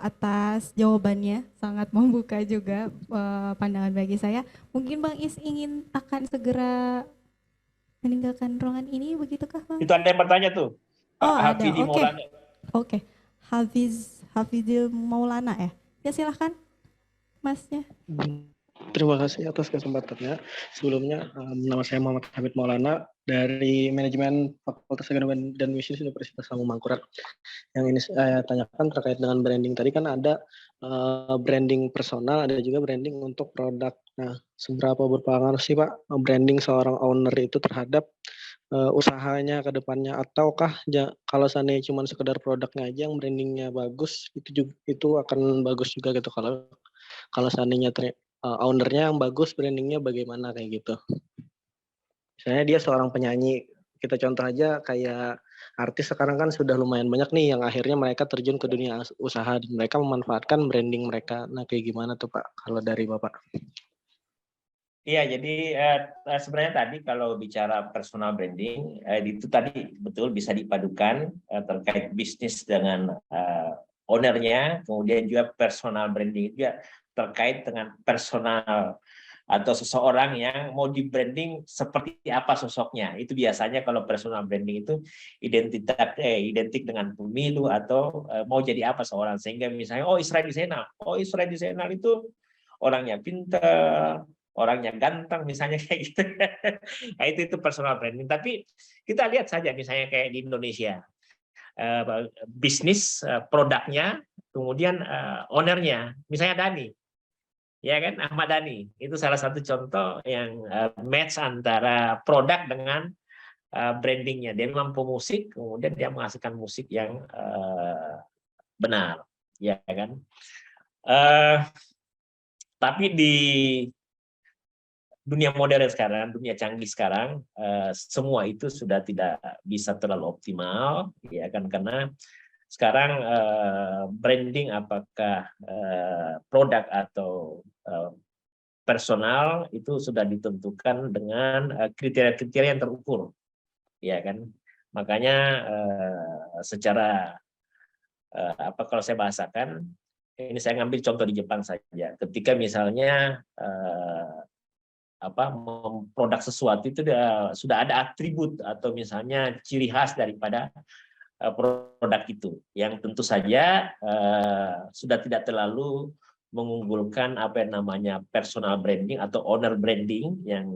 atas jawabannya, sangat membuka juga pandangan bagi saya. Mungkin Bang Is akan segera meninggalkan ruangan ini, begitukah Bang?
Itu ada yang bertanya tuh, Pak Hafidi Maulana.
Oke. Hafidil Maulana ya? Ya silahkan Masnya.
Terima kasih atas kesempatannya. Sebelumnya, nama saya Muhammad Hamid Maulana dari Manajemen Fakultas Ekonomi dan Bisnis Universitas Lambung Mangkurat. Yang ini saya tanyakan terkait dengan branding. Tadi kan ada branding personal, ada juga branding untuk produk. Nah, seberapa berpengaruh sih Pak branding seorang owner itu terhadap usahanya ke depannya, ataukah kalau seandainya cuma sekedar produknya aja yang brandingnya bagus itu akan bagus juga gitu, kalau seandainya ownernya yang bagus, brandingnya bagaimana kayak gitu. Misalnya dia seorang penyanyi, kita contoh aja kayak artis sekarang kan sudah lumayan banyak nih yang akhirnya mereka terjun ke dunia usaha dan mereka memanfaatkan branding mereka. Nah kayak gimana tuh Pak kalau dari Bapak?
Iya, jadi sebenarnya tadi kalau bicara personal branding, itu tadi betul bisa dipadukan terkait bisnis dengan ownernya, kemudian juga personal branding juga terkait dengan personal atau seseorang yang mau di branding seperti apa sosoknya. Itu biasanya kalau personal branding itu identik dengan pemilu atau mau jadi apa seorang, sehingga misalnya Israel Zainal itu orangnya pintar, orangnya ganteng misalnya kayak gitu. Nah, itu personal branding. Tapi kita lihat saja misalnya kayak di Indonesia, bisnis produknya, kemudian ownernya, misalnya Dhani, ya kan, Ahmad Dhani, itu salah satu contoh yang match antara produk dengan brandingnya. Dia memang pemusik, kemudian dia menghasilkan musik yang benar, ya kan. Tapi di dunia modern sekarang, dunia canggih sekarang, semua itu sudah tidak bisa terlalu optimal, ya kan, karena sekarang branding apakah produk atau personal itu sudah ditentukan dengan kriteria-kriteria yang terukur, ya kan. Makanya secara apa kalau saya bahasakan, ini saya ngambil contoh di Jepang saja. Ketika misalnya produk sesuatu itu sudah ada atribut atau misalnya ciri khas daripada produk itu, yang tentu saja sudah tidak terlalu mengunggulkan apa yang namanya personal branding atau owner branding yang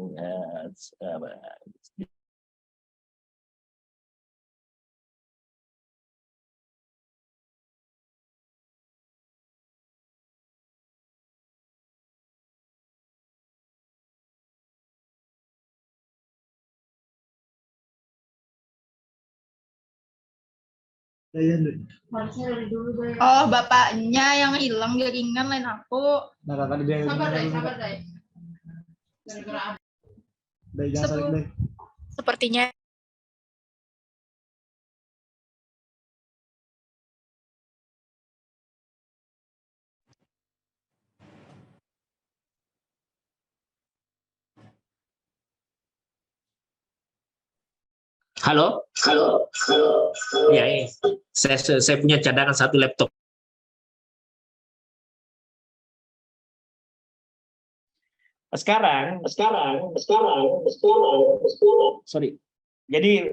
Oh, bapaknya yang hilang jaringan lain aku.
Nah, kakak dia
Sepertinya.
halo, ya, saya punya cadangan satu laptop. Sekarang, sorry. Jadi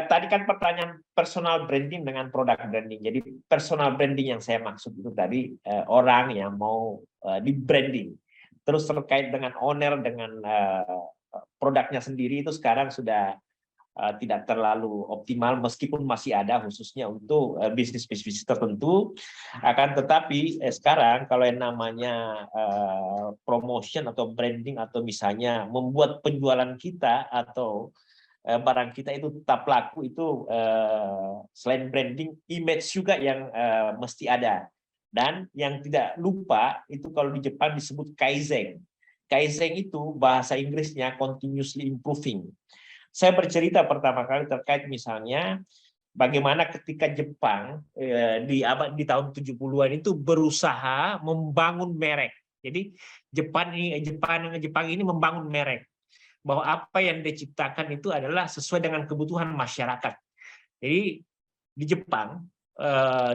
tadi kan pertanyaan personal branding dengan product branding. Jadi personal branding yang saya maksud itu tadi orang yang mau di branding. Terus terkait dengan owner dengan produknya sendiri itu sekarang sudah tidak terlalu optimal, meskipun masih ada khususnya untuk bisnis-bisnis tertentu. Akan tetapi sekarang kalau yang namanya promotion atau branding atau misalnya membuat penjualan kita atau barang kita itu tetap laku, itu selain branding, image juga yang mesti ada. Dan yang tidak lupa itu kalau di Jepang disebut kaizen. Kaizen itu bahasa Inggrisnya continuously improving. Saya bercerita pertama kali terkait misalnya bagaimana ketika Jepang di tahun 70-an itu berusaha membangun merek. Jadi Jepang ini membangun merek, bahwa apa yang diciptakan itu adalah sesuai dengan kebutuhan masyarakat. Jadi di Jepang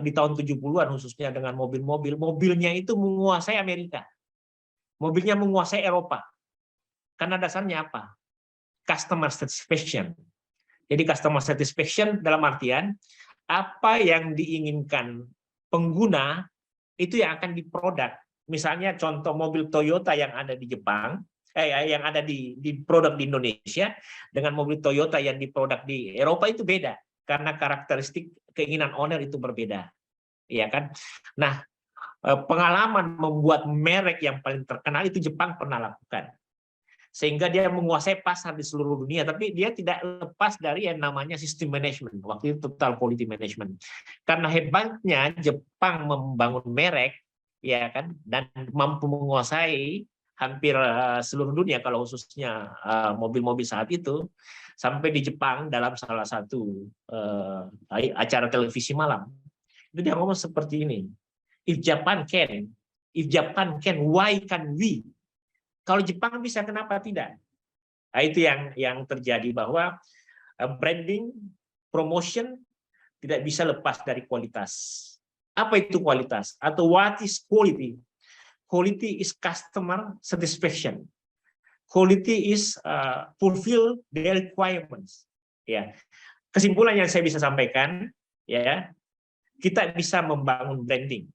di tahun 70-an khususnya dengan mobilnya itu menguasai Amerika. Mobilnya menguasai Eropa. Karena dasarnya apa? Customer satisfaction. Jadi customer satisfaction dalam artian apa yang diinginkan pengguna itu yang akan diproduk. Misalnya contoh mobil Toyota yang ada di Jepang, yang ada di produk di Indonesia dengan mobil Toyota yang diproduk di Eropa itu beda, karena karakteristik keinginan owner itu berbeda, ya kan? Nah, pengalaman membuat merek yang paling terkenal itu Jepang pernah lakukan, sehingga dia menguasai pasar di seluruh dunia. Tapi dia tidak lepas dari yang namanya sistem manajemen, waktu itu total quality management. Karena hebatnya Jepang membangun merek, ya kan, dan mampu menguasai hampir seluruh dunia, kalau khususnya mobil-mobil saat itu, sampai di Jepang dalam salah satu acara televisi malam itu dia ngomong seperti ini, if Japan can, why can we? Kalau Jepang bisa, kenapa tidak? Nah, itu yang terjadi, bahwa branding, promotion tidak bisa lepas dari kualitas. Apa itu kualitas? Atau what is quality? Quality is customer satisfaction. Quality is fulfill their requirements. Ya, kesimpulan yang saya bisa sampaikan, ya, kita bisa membangun branding.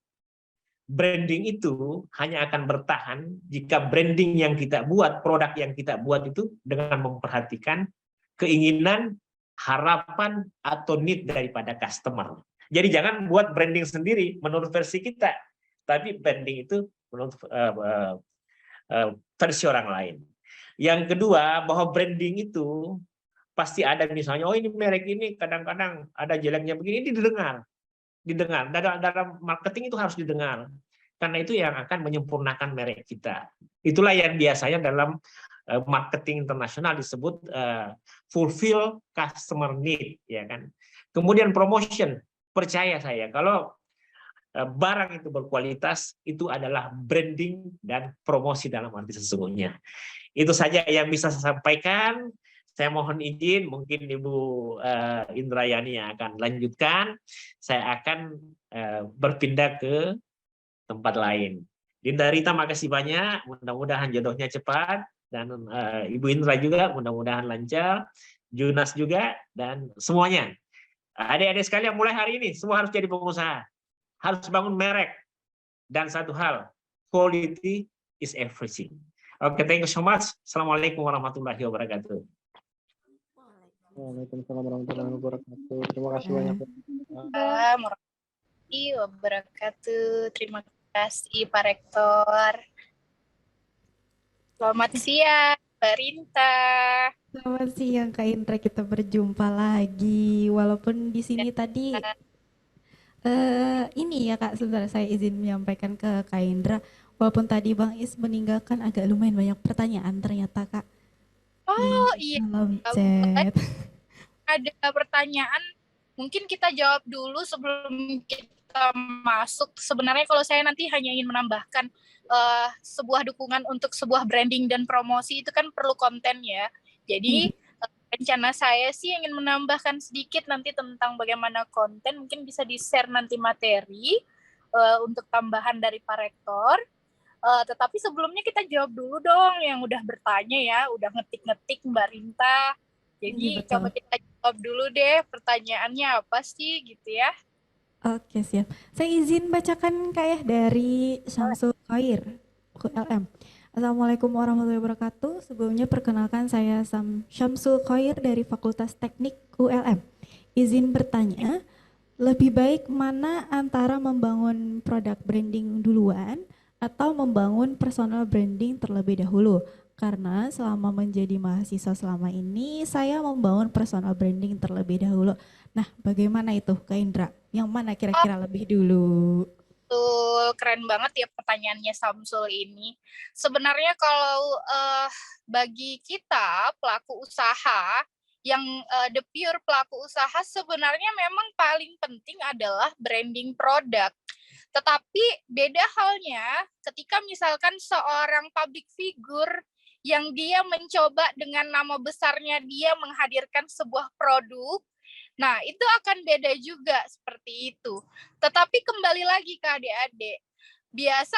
Branding itu hanya akan bertahan jika branding yang kita buat, produk yang kita buat itu dengan memperhatikan keinginan, harapan, atau need daripada customer. Jadi jangan buat branding sendiri menurut versi kita, tapi branding itu menurut versi orang lain. Yang kedua, bahwa branding itu pasti ada, misalnya, oh ini merek ini kadang-kadang ada jeleknya begini, ini didengar. Dalam marketing itu harus didengar, karena itu yang akan menyempurnakan merek kita. Itulah yang biasanya dalam marketing internasional disebut fulfill customer need, ya kan. Kemudian promotion, percaya saya, kalau barang itu berkualitas, itu adalah branding dan promosi dalam arti sesungguhnya. Itu saja yang bisa saya sampaikan. Saya mohon izin, mungkin Ibu Indrayani yang akan lanjutkan. Saya akan berpindah ke tempat lain. Dinda Rita, makasih banyak. Mudah-mudahan jodohnya cepat. Dan Ibu Indra juga, mudah-mudahan lancar. Junas juga, dan semuanya. Adik-adik sekalian, mulai hari ini, semua harus jadi pengusaha. Harus bangun merek. Dan satu hal, quality is everything. Oke, thank you so much. Assalamualaikum warahmatullahi wabarakatuh.
Waalaikumsalam warahmatullahi wabarakatuh. Terima kasih banyak.
Waalaikumsalam warahmatullahi wabarakatuh. Terima kasih Pak Rektor. Selamat siang, Mbak Rinta.
Selamat siang Kak Indra, kita berjumpa lagi. Walaupun di sini tadi ini ya Kak, sebentar saya izin menyampaikan ke Kak Indra. Walaupun tadi Bang Is meninggalkan, agak lumayan banyak pertanyaan ternyata Kak.
Oh iya,
Dalam chat.
ada pertanyaan. Mungkin kita jawab dulu sebelum kita masuk. Sebenarnya kalau saya nanti hanya ingin menambahkan sebuah dukungan untuk sebuah branding dan promosi itu kan perlu konten ya. Jadi rencana saya sih ingin menambahkan sedikit nanti tentang bagaimana konten. Mungkin bisa di-share nanti materi untuk tambahan dari Pak Rektor. Tetapi sebelumnya kita jawab dulu dong yang udah bertanya ya, udah ngetik-ngetik Mbak Rinta. Jadi coba kita jawab dulu deh pertanyaannya apa sih gitu ya.
Oke, siap. Saya izin bacakan Kak ya dari Syamsul Khair, ULM. Assalamualaikum warahmatullahi wabarakatuh. Sebelumnya perkenalkan saya Syamsul Khair dari Fakultas Teknik ULM. Izin bertanya, lebih baik mana antara membangun produk branding duluan atau membangun personal branding terlebih dahulu? Karena selama menjadi mahasiswa selama ini, saya membangun personal branding terlebih dahulu. Nah, bagaimana itu Kak Indra? Yang mana kira-kira lebih dulu?
Betul, keren banget ya pertanyaannya Samsul ini. Sebenarnya kalau bagi kita pelaku usaha, yang the pure pelaku usaha sebenarnya memang paling penting adalah branding produk. Tetapi beda halnya ketika misalkan seorang public figure yang dia mencoba dengan nama besarnya dia menghadirkan sebuah produk, nah itu akan beda juga seperti itu. Tetapi kembali lagi ke adik-adik, biasa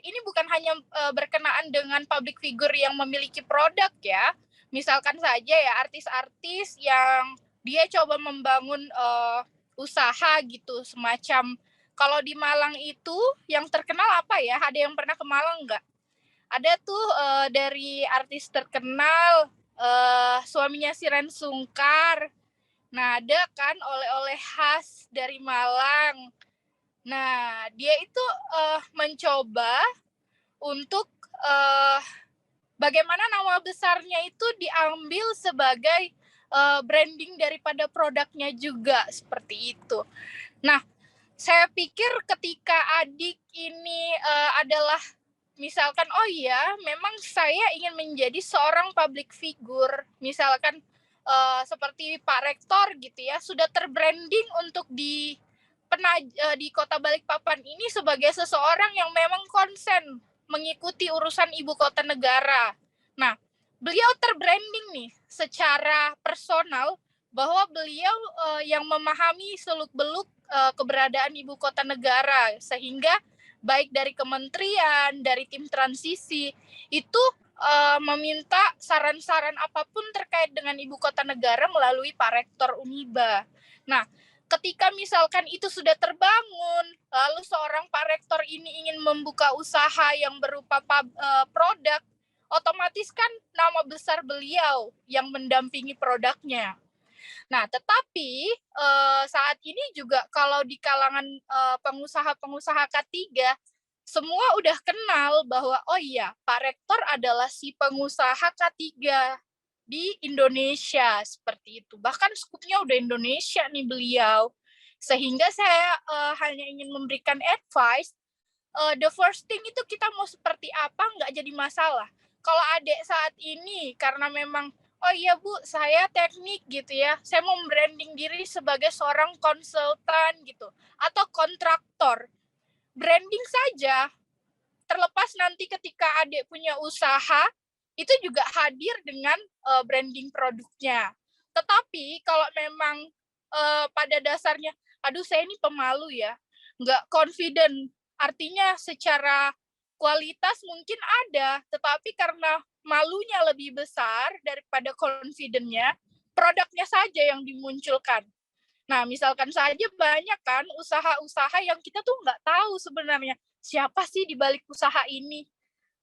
ini bukan hanya berkenaan dengan public figure yang memiliki produk ya. Misalkan saja ya artis-artis yang dia coba membangun usaha gitu, semacam kalau di Malang itu yang terkenal apa ya? Ada yang pernah ke Malang nggak? Ada tuh dari artis terkenal suaminya Shireen Sungkar. Nah, ada kan oleh-oleh khas dari Malang. Nah, dia itu mencoba untuk bagaimana nama besarnya itu diambil sebagai branding daripada produknya juga, seperti itu. Nah, saya pikir ketika adik ini adalah misalkan, oh iya, memang saya ingin menjadi seorang public figure, misalkan seperti Pak Rektor gitu ya, sudah terbranding untuk di Kota Balikpapan ini sebagai seseorang yang memang konsen mengikuti urusan ibu kota negara. Nah, beliau terbranding nih secara personal bahwa beliau yang memahami seluk-beluk keberadaan ibu kota negara, sehingga baik dari kementerian, dari tim transisi itu meminta saran-saran apapun terkait dengan ibu kota negara melalui Pak Rektor Uniba. Nah, ketika misalkan itu sudah terbangun, lalu seorang Pak Rektor ini ingin membuka usaha yang berupa produk, otomatis kan nama besar beliau yang mendampingi produknya. Nah, tetapi saat ini juga kalau di kalangan pengusaha-pengusaha K3, semua udah kenal bahwa oh iya, Pak Rektor adalah si pengusaha K3 di Indonesia, seperti itu. Bahkan skupnya udah Indonesia nih beliau. Sehingga saya hanya ingin memberikan advice, the first thing itu kita mau seperti apa nggak jadi masalah. Kalau adik saat ini karena memang oh iya Bu, saya teknik gitu ya, saya mau branding diri sebagai seorang konsultan gitu, atau kontraktor. Branding saja, terlepas nanti ketika adik punya usaha, itu juga hadir dengan branding produknya. Tetapi kalau memang pada dasarnya, aduh saya ini pemalu ya, nggak confident, artinya secara kualitas mungkin ada, tetapi karena malunya lebih besar daripada confident-nya, produknya saja yang dimunculkan. Nah, misalkan saja banyak kan usaha-usaha yang kita tuh nggak tahu sebenarnya siapa sih di balik usaha ini.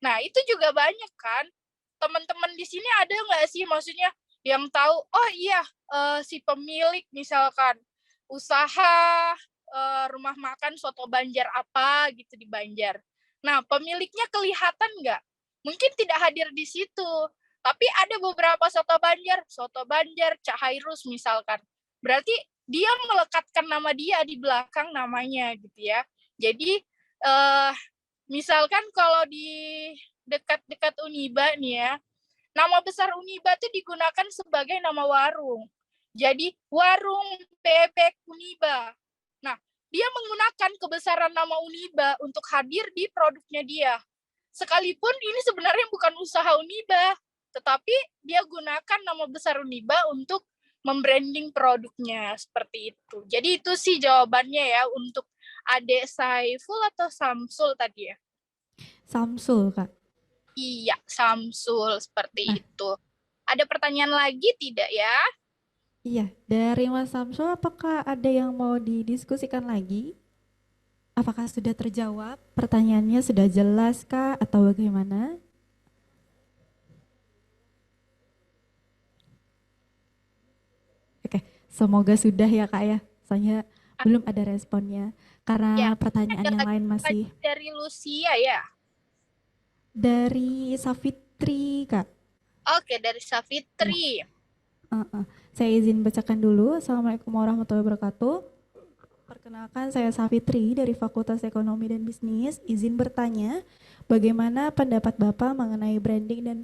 Nah, itu juga banyak kan. Teman-teman di sini ada nggak sih maksudnya yang tahu, oh iya si pemilik misalkan usaha rumah makan soto Banjar apa gitu di Banjar. Nah, pemiliknya kelihatan nggak? Mungkin tidak hadir di situ. Tapi ada beberapa soto Banjar, Cak Hairus misalkan. Berarti dia melekatkan nama dia di belakang namanya gitu ya. Jadi misalkan kalau di dekat-dekat Uniba nih ya, nama besar Uniba itu digunakan sebagai nama warung. Jadi warung bebek Uniba. Nah, dia menggunakan kebesaran nama Uniba untuk hadir di produknya dia. Sekalipun ini sebenarnya bukan usaha Uniba, tetapi dia gunakan nama besar Uniba untuk membranding produknya seperti itu. Jadi itu sih jawabannya ya untuk adik Saiful atau Samsul tadi ya?
Samsul, Kak.
Iya, Samsul seperti
Nah.
itu. Ada pertanyaan lagi tidak ya?
Iya, dari Mas Samsul apakah ada yang mau didiskusikan lagi? Apakah sudah terjawab? Pertanyaannya sudah jelas kah atau bagaimana? Oke, semoga sudah ya Kak ya. Soalnya belum ada responnya. Karena
Ya,
pertanyaan
ada
yang
lagi
lain masih
dari Lucia ya?
dari Safitri Kak.
Oke, dari Safitri.
Saya izin bacakan dulu. Assalamualaikum warahmatullahi wabarakatuh. Perkenalkan, saya Safitri dari Fakultas Ekonomi dan Bisnis. Izin bertanya, bagaimana pendapat Bapak mengenai branding dan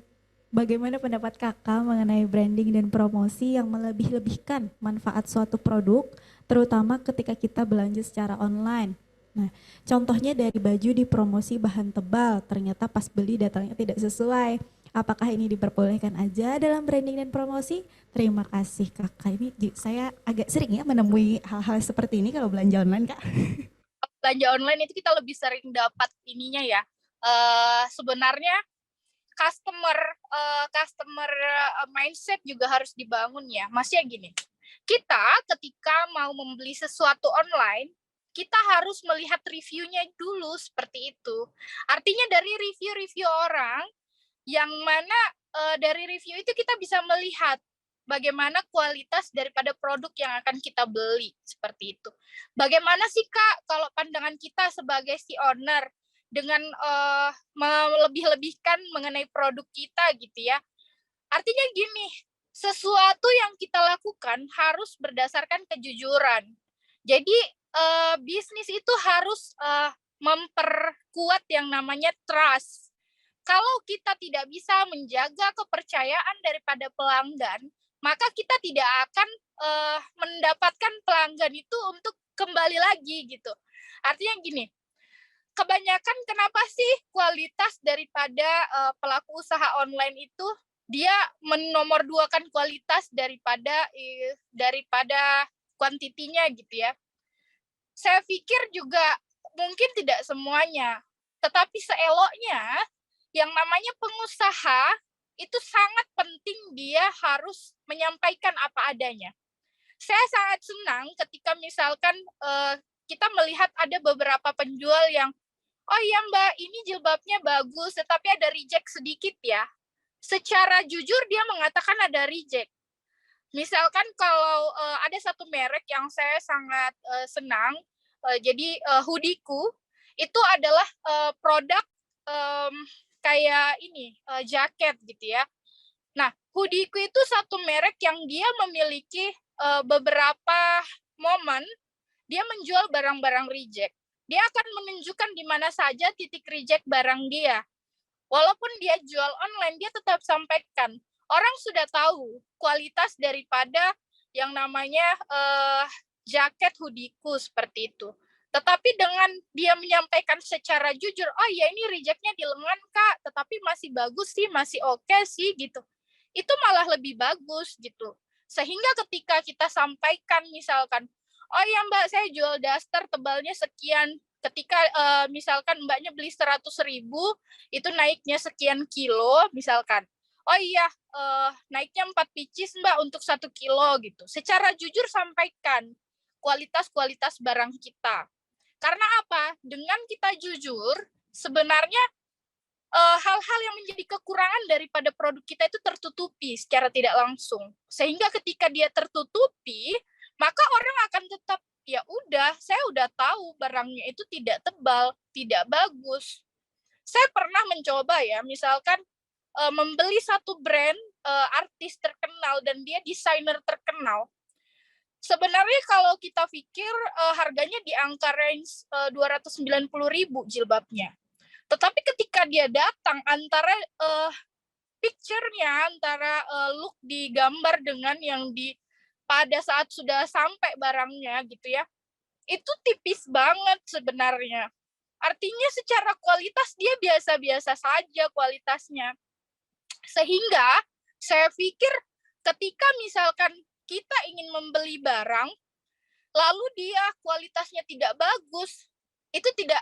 bagaimana pendapat Kakak mengenai branding dan promosi yang melebih-lebihkan manfaat suatu produk, terutama ketika kita belanja secara online. Nah, contohnya dari baju dipromosi bahan tebal, ternyata pas beli datanya tidak sesuai. Apakah ini diperbolehkan aja dalam branding dan promosi? Terima kasih Kakak. Ini saya agak sering ya menemui hal-hal seperti ini kalau belanja online, Kak.
Belanja online itu kita lebih sering dapat ininya ya. Sebenarnya customer mindset juga harus dibangun ya. Maksudnya gini, kita ketika mau membeli sesuatu online, kita harus melihat reviewnya dulu seperti itu. Artinya dari review-review orang, yang mana dari review itu kita bisa melihat bagaimana kualitas daripada produk yang akan kita beli, seperti itu. Bagaimana sih Kak kalau pandangan kita sebagai si owner dengan melebih-lebihkan mengenai produk kita gitu ya. Artinya gini, sesuatu yang kita lakukan harus berdasarkan kejujuran. Jadi bisnis itu harus memperkuat yang namanya trust. Kalau kita tidak bisa menjaga kepercayaan daripada pelanggan, maka kita tidak akan mendapatkan pelanggan itu untuk kembali lagi gitu. Artinya gini, kebanyakan kenapa sih kualitas daripada pelaku usaha online itu dia menomorduakan kualitas daripada kuantitinya gitu ya. Saya pikir juga mungkin tidak semuanya, tetapi seeloknya yang namanya pengusaha itu sangat penting dia harus menyampaikan apa adanya. Saya sangat senang ketika misalkan kita melihat ada beberapa penjual yang, oh iya Mbak, ini jilbabnya bagus, tetapi ada reject sedikit ya. Secara jujur dia mengatakan ada reject. Misalkan kalau ada satu merek yang saya sangat senang, jadi hoodieku itu adalah produk kayak ini jaket gitu ya. Nah, hoodieku itu satu merek yang dia memiliki beberapa momen dia menjual barang-barang reject. Dia akan menunjukkan di mana saja titik reject barang dia. Walaupun dia jual online, dia tetap sampaikan. Orang sudah tahu kualitas daripada yang namanya jaket hoodieku seperti itu. Tetapi dengan dia menyampaikan secara jujur, oh ya ini rejectnya di lengan Kak, tetapi masih bagus sih, masih oke sih gitu. Itu malah lebih bagus gitu. Sehingga ketika kita sampaikan misalkan, oh ya Mbak saya jual daster tebalnya sekian, ketika misalkan Mbaknya beli 100.000, itu naiknya sekian kilo misalkan. Oh iya, naiknya 4 pieces Mbak untuk 1 kilo gitu. Secara jujur sampaikan kualitas-kualitas barang kita. Karena apa? Dengan kita jujur, sebenarnya hal-hal yang menjadi kekurangan daripada produk kita itu tertutupi secara tidak langsung. Sehingga ketika dia tertutupi, maka orang akan tetap, ya udah, saya udah tahu barangnya itu tidak tebal, tidak bagus. Saya pernah mencoba ya, misalkan membeli satu brand artis terkenal dan dia desainer terkenal. Sebenarnya kalau kita pikir harganya di angka range 290.000 jilbabnya. Tetapi ketika dia datang antara picture-nya, antara look di gambar dengan yang di pada saat sudah sampai barangnya gitu ya, itu tipis banget sebenarnya. Artinya secara kualitas dia biasa-biasa saja kualitasnya. Sehingga saya pikir ketika misalkan kita ingin membeli barang, lalu dia kualitasnya tidak bagus, itu tidak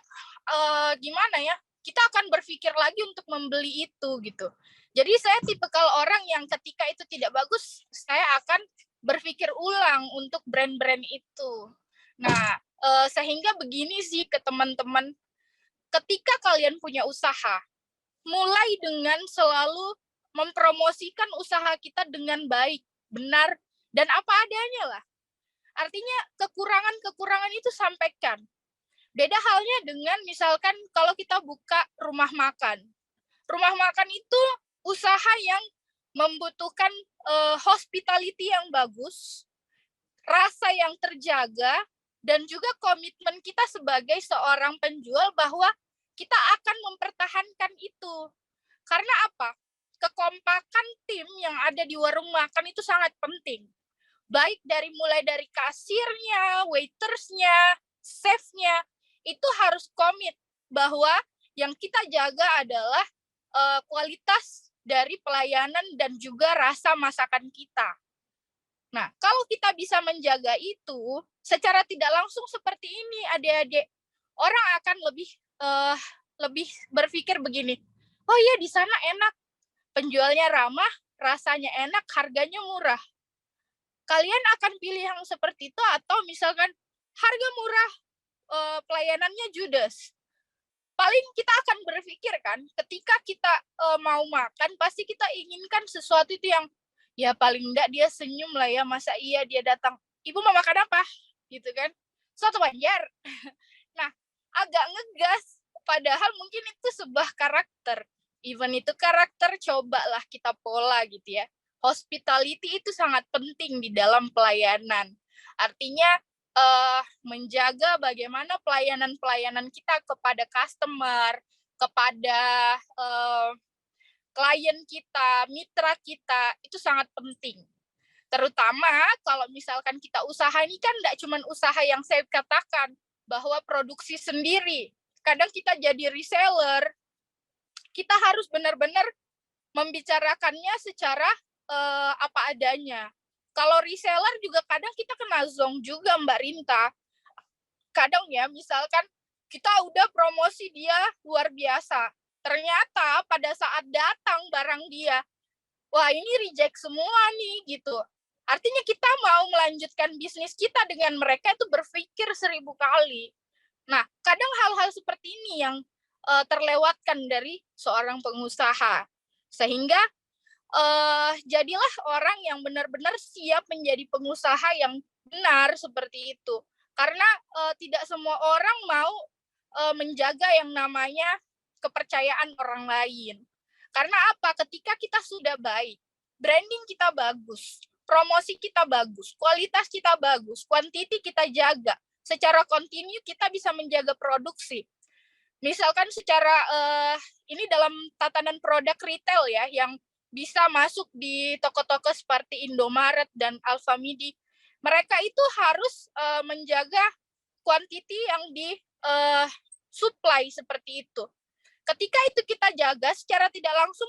gimana ya, kita akan berpikir lagi untuk membeli itu gitu. Jadi saya tipikal orang yang ketika itu tidak bagus, saya akan berpikir ulang untuk brand-brand itu. Nah, sehingga begini sih ke teman-teman, ketika kalian punya usaha, mulai dengan selalu mempromosikan usaha kita dengan baik, benar, dan apa adanya lah. Artinya kekurangan-kekurangan itu sampaikan. Beda halnya dengan misalkan kalau kita buka rumah makan. Rumah makan itu usaha yang membutuhkan hospitality yang bagus, rasa yang terjaga, dan juga komitmen kita sebagai seorang penjual bahwa kita akan mempertahankan itu. Karena apa? Kekompakan tim yang ada di warung makan itu sangat penting. Baik mulai dari kasirnya, waitersnya, chefnya, itu harus komit bahwa yang kita jaga adalah kualitas dari pelayanan dan juga rasa masakan kita. Nah, kalau kita bisa menjaga itu, secara tidak langsung seperti ini, adik-adik, orang akan lebih berpikir begini, oh iya di sana enak, penjualnya ramah, rasanya enak, harganya murah. Kalian akan pilih yang seperti itu atau misalkan harga murah, pelayanannya judes. Paling kita akan berpikir kan, ketika kita mau makan, pasti kita inginkan sesuatu itu yang, ya paling enggak dia senyum lah ya, masa iya dia datang, ibu mau makan apa? Gitu kan, soto Banjar. Nah, agak ngegas, padahal mungkin itu sebuah karakter. Even itu karakter, cobalah kita pola gitu ya. Hospitality itu sangat penting di dalam pelayanan. Artinya menjaga bagaimana pelayanan-pelayanan kita kepada customer, kepada klien kita, mitra kita, itu sangat penting. Terutama kalau misalkan kita usaha ini kan tidak cuma usaha yang saya katakan, bahwa produksi sendiri. kadang kita jadi reseller, kita harus benar-benar membicarakannya secara apa adanya. Kalau reseller juga kadang kita kena zonk juga Mbak Rinta. Kadang ya, misalkan kita udah promosi dia luar biasa. Ternyata pada saat datang barang dia, wah ini reject semua nih gitu. Artinya kita mau melanjutkan bisnis kita dengan mereka itu berpikir 1000 kali. Nah, kadang hal-hal seperti ini yang terlewatkan dari seorang pengusaha. Sehingga jadilah orang yang benar-benar siap menjadi pengusaha yang benar seperti itu. Karena tidak semua orang mau menjaga yang namanya kepercayaan orang lain. Karena apa? Ketika kita sudah baik, branding kita bagus, promosi kita bagus, kualitas kita bagus, quantity kita jaga, secara kontinu kita bisa menjaga produksi. Misalkan secara ini dalam tatanan produk retail ya, yang bisa masuk di toko-toko seperti Indomaret dan Alfamidi, mereka itu harus menjaga quantity yang di supply seperti itu. Ketika itu kita jaga, secara tidak langsung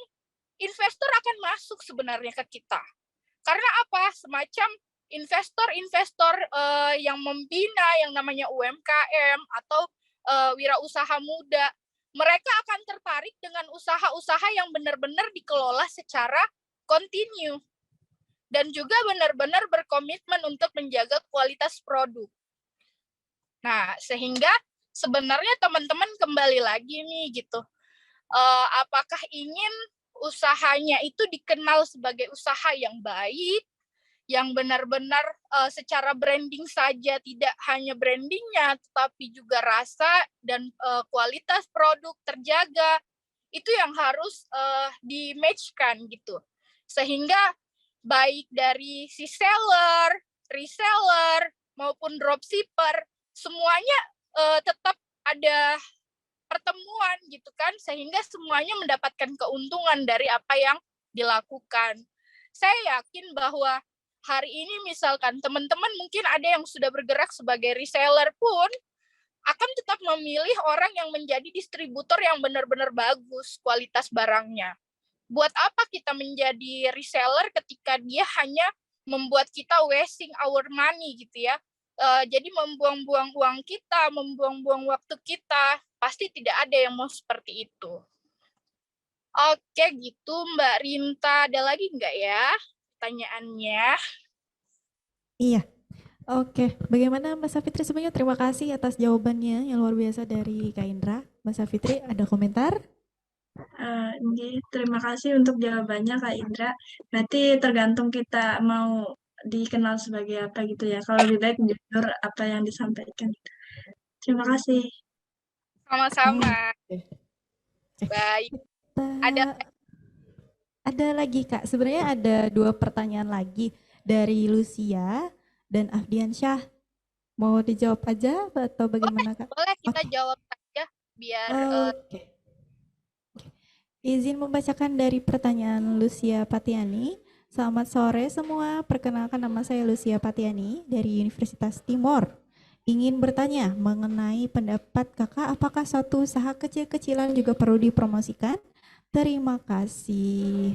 investor akan masuk sebenarnya ke kita. Karena apa? Semacam investor-investor yang membina yang namanya UMKM atau wirausaha muda, mereka akan tertarik dengan usaha-usaha yang benar-benar dikelola secara kontinu dan juga benar-benar berkomitmen untuk menjaga kualitas produk. Nah, sehingga sebenarnya teman-teman kembali lagi nih gitu, apakah ingin usahanya itu dikenal sebagai usaha yang baik, yang benar-benar secara branding saja, tidak hanya brandingnya, tetapi juga rasa dan kualitas produk terjaga, itu yang harus di-match-kan gitu. Sehingga baik dari si seller, reseller, maupun dropshipper, semuanya tetap ada pertemuan gitu kan, sehingga semuanya mendapatkan keuntungan dari apa yang dilakukan. Saya yakin bahwa hari ini misalkan teman-teman mungkin ada yang sudah bergerak sebagai reseller pun akan tetap memilih orang yang menjadi distributor yang benar-benar bagus kualitas barangnya. Buat apa kita menjadi reseller ketika dia hanya membuat kita wasting our money gitu ya. Jadi membuang-buang uang kita, membuang-buang waktu kita, pasti tidak ada yang mau seperti itu. Oke gitu Mbak Rinta, ada lagi nggak ya pertanyaannya?
Iya. Oke, bagaimana Mbak Safitri? Sebenarnya terima kasih atas jawabannya yang luar biasa dari Kak Indra. Mbak Safitri, ada komentar?
Terima kasih untuk jawabannya Kak Indra. Berarti tergantung kita mau dikenal sebagai apa gitu ya. Kalau lebih baik jujur apa yang disampaikan. Terima kasih.
Sama-sama.
Oke.
Baik.
Ada lagi Kak. Sebenarnya ada 2 pertanyaan lagi dari Lucia dan Afdiansyah. Mau dijawab aja atau bagaimana Kak?
Boleh kita
Oke.
jawab saja biar
Oke. Izin membacakan dari pertanyaan Lucia Patiani. Selamat sore semua, perkenalkan nama saya Lucia Patiani dari Universitas Timor. Ingin bertanya mengenai pendapat kakak, apakah suatu usaha kecil-kecilan juga perlu dipromosikan? Terima kasih.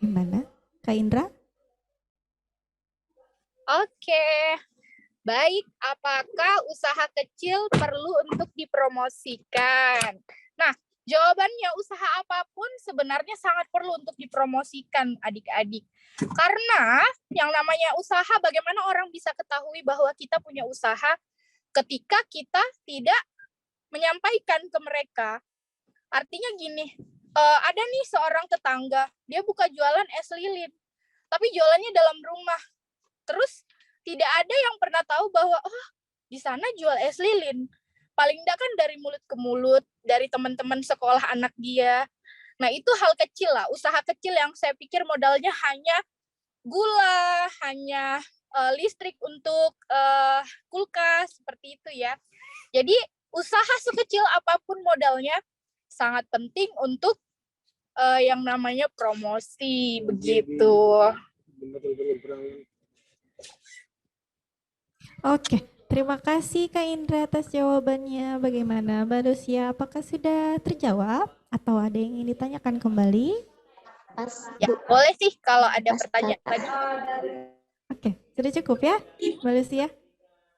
Gimana? Kak Indra?
Oke. Baik, apakah usaha kecil perlu untuk dipromosikan? Nah, jawabannya usaha apapun sebenarnya sangat perlu untuk dipromosikan, adik-adik. Karena yang namanya usaha, bagaimana orang bisa ketahui bahwa kita punya usaha ketika kita tidak menyampaikan ke mereka. Artinya gini, ada nih seorang tetangga, dia buka jualan es lilin, tapi jualannya dalam rumah. Terus tidak ada yang pernah tahu bahwa di sana jual es lilin. Paling enggak kan dari mulut ke mulut, dari teman-teman sekolah anak dia. Nah, itu hal kecil lah, usaha kecil yang saya pikir modalnya hanya gula, hanya listrik untuk kulkas, seperti itu ya. Jadi, usaha sekecil apapun modalnya sangat penting untuk yang namanya promosi, begitu.
Oke, Terima kasih Kak Indra atas jawabannya. Bagaimana Mbak Lucia? Apakah sudah terjawab atau ada yang ingin ditanyakan kembali?
Ya, boleh sih kalau ada
Pas,
pertanyaan
Kak.
lagi.
Oke, sudah cukup ya Mbak Lucia?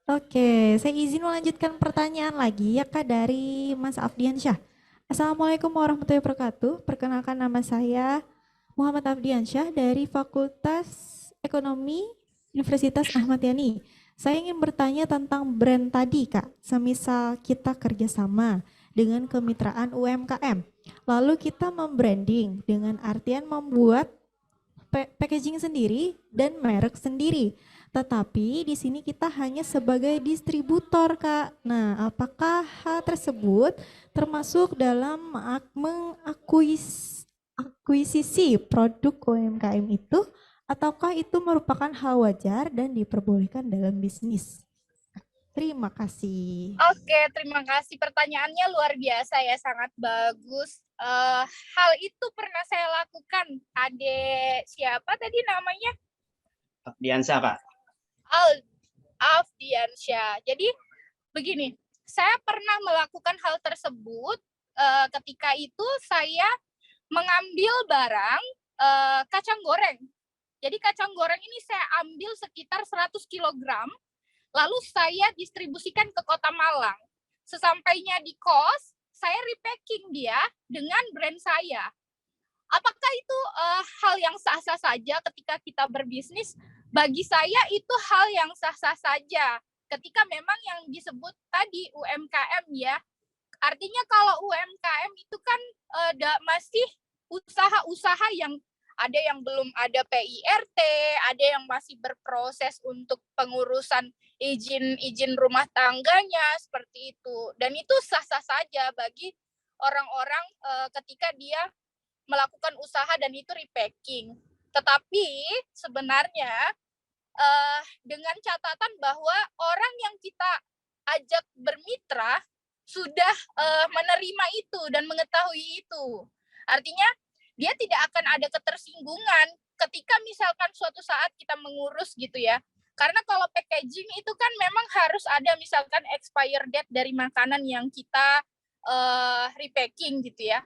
Oke, saya izin melanjutkan pertanyaan lagi ya Kak dari Mas Afdiansyah. Assalamualaikum warahmatullahi wabarakatuh. Perkenalkan nama saya Muhammad Afdiansyah dari Fakultas Ekonomi Universitas Ahmad Yani. Saya ingin bertanya tentang brand tadi Kak. Semisal kita kerjasama dengan kemitraan UMKM. Lalu kita membranding dengan artian membuat packaging sendiri dan merek sendiri. Tetapi di sini kita hanya sebagai distributor, Kak. Nah, apakah hal tersebut termasuk dalam mengakuisisi produk UMKM itu, ataukah itu merupakan hal wajar dan diperbolehkan dalam bisnis? Terima kasih.
Oke, terima kasih. Pertanyaannya luar biasa ya, sangat bagus. Hal itu pernah saya lakukan. Adek siapa tadi namanya?
Diansa, Kak.
Afdiansyah. Jadi begini, saya pernah melakukan hal tersebut ketika itu saya mengambil barang kacang goreng. Jadi kacang goreng ini saya ambil sekitar 100 kg, lalu saya distribusikan ke Kota Malang. Sesampainya di kos, saya repacking dia dengan brand saya. Apakah itu hal yang sah-sah saja ketika kita berbisnis? Bagi saya itu hal yang sah-sah saja. Ketika memang yang disebut tadi UMKM ya. Artinya kalau UMKM itu kan masih usaha-usaha yang ada yang belum ada PIRT, ada yang masih berproses untuk pengurusan izin rumah tangganya seperti itu. Dan itu sah-sah saja bagi orang-orang ketika dia melakukan usaha dan itu repacking. Tetapi sebenarnya dengan catatan bahwa orang yang kita ajak bermitra sudah menerima itu dan mengetahui itu. Artinya dia tidak akan ada ketersinggungan ketika misalkan suatu saat kita mengurus gitu ya. Karena kalau packaging itu kan memang harus ada misalkan expire date dari makanan yang kita repacking gitu ya.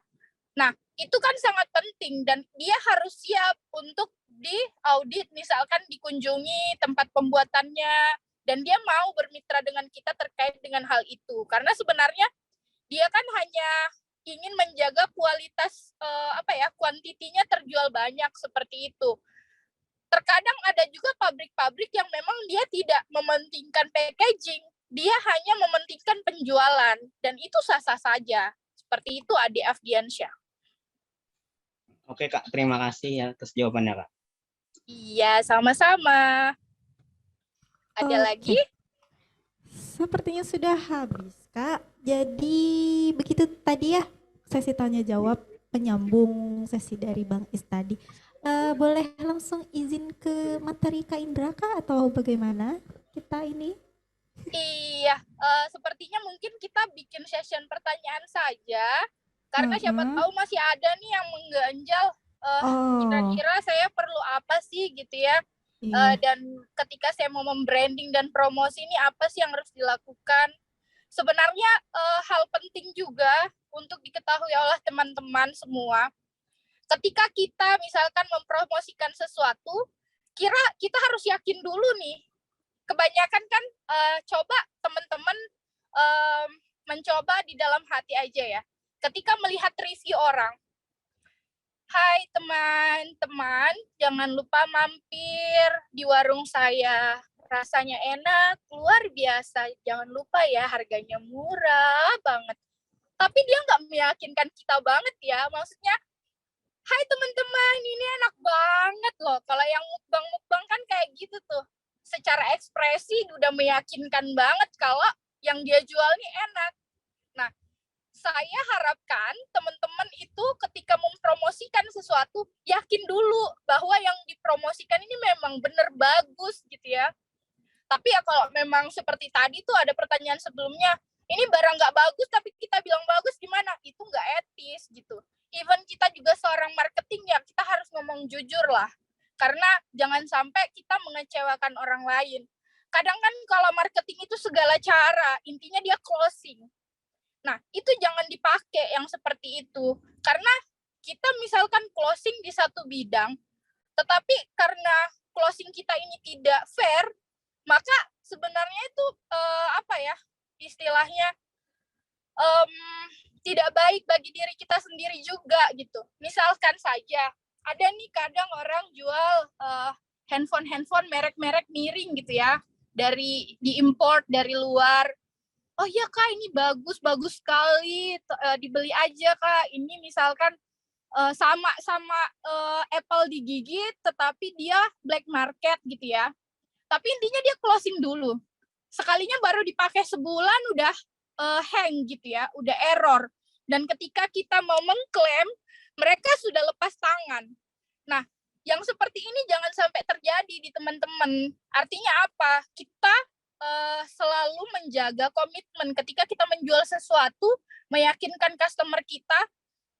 Nah, itu kan sangat penting dan dia harus siap untuk diaudit, misalkan dikunjungi tempat pembuatannya, dan dia mau bermitra dengan kita terkait dengan hal itu. Karena sebenarnya dia kan hanya ingin menjaga kualitas kuantitinya terjual banyak seperti itu. Terkadang ada juga pabrik-pabrik yang memang dia tidak mementingkan packaging, dia hanya mementingkan penjualan dan itu sah-sah saja. Seperti itu Ade Afdiansyah.
Oke, Kak. Terima kasih ya atas jawabannya, Kak.
Iya, sama-sama. Ada
Oke.
lagi?
Sepertinya sudah habis, Kak. Jadi begitu tadi ya sesi tanya jawab penyambung sesi dari Bang Is tadi. Boleh langsung izin ke materi Kak Indra Kak atau bagaimana kita ini?
Iya, sepertinya mungkin kita bikin session pertanyaan saja. Karena siapa tahu masih ada nih yang mengganjal. Kira-kira saya perlu apa sih gitu ya. Dan ketika saya mau membranding dan promosi ini apa sih yang harus dilakukan. Sebenarnya hal penting juga untuk diketahui oleh teman-teman semua. Ketika kita misalkan mempromosikan sesuatu, kita harus yakin dulu nih. Kebanyakan kan coba teman-teman mencoba di dalam hati aja ya. Ketika melihat review orang, hai teman-teman, jangan lupa mampir di warung saya. Rasanya enak, luar biasa. Jangan lupa ya, harganya murah banget. Tapi dia nggak meyakinkan kita banget ya. Maksudnya, hai teman-teman, ini enak banget loh. Kalau yang mukbang-mukbang kan kayak gitu tuh. Secara ekspresi udah meyakinkan banget kalau yang dia jual ini enak. Nah, saya harapkan teman-teman itu ketika mempromosikan sesuatu, yakin dulu bahwa yang dipromosikan ini memang benar bagus gitu ya. Tapi ya kalau memang seperti tadi tuh ada pertanyaan sebelumnya, ini barang nggak bagus tapi kita bilang bagus gimana? Itu nggak etis gitu. Even kita juga seorang marketing ya, kita harus ngomong jujur lah. Karena jangan sampai kita mengecewakan orang lain. Kadang kan kalau marketing itu segala cara, intinya dia closing. Nah, itu jangan dipakai yang seperti itu. Karena kita misalkan closing di satu bidang, tetapi karena closing kita ini tidak fair, maka sebenarnya itu apa ya istilahnya tidak baik bagi diri kita sendiri juga gitu. Misalkan saja ada nih kadang orang jual handphone merek-merek miring gitu ya, dari diimport dari luar. Oh iya Kak, ini bagus sekali, dibeli aja Kak. Ini misalkan sama Apple digigit, tetapi dia black market gitu ya. Tapi intinya dia closing dulu. Sekalinya baru dipakai sebulan udah hang gitu ya, udah error. Dan ketika kita mau mengklaim, mereka sudah lepas tangan. Nah, yang seperti ini jangan sampai terjadi di teman-teman. Artinya apa? Kita selalu menjaga komitmen ketika kita menjual sesuatu, meyakinkan customer kita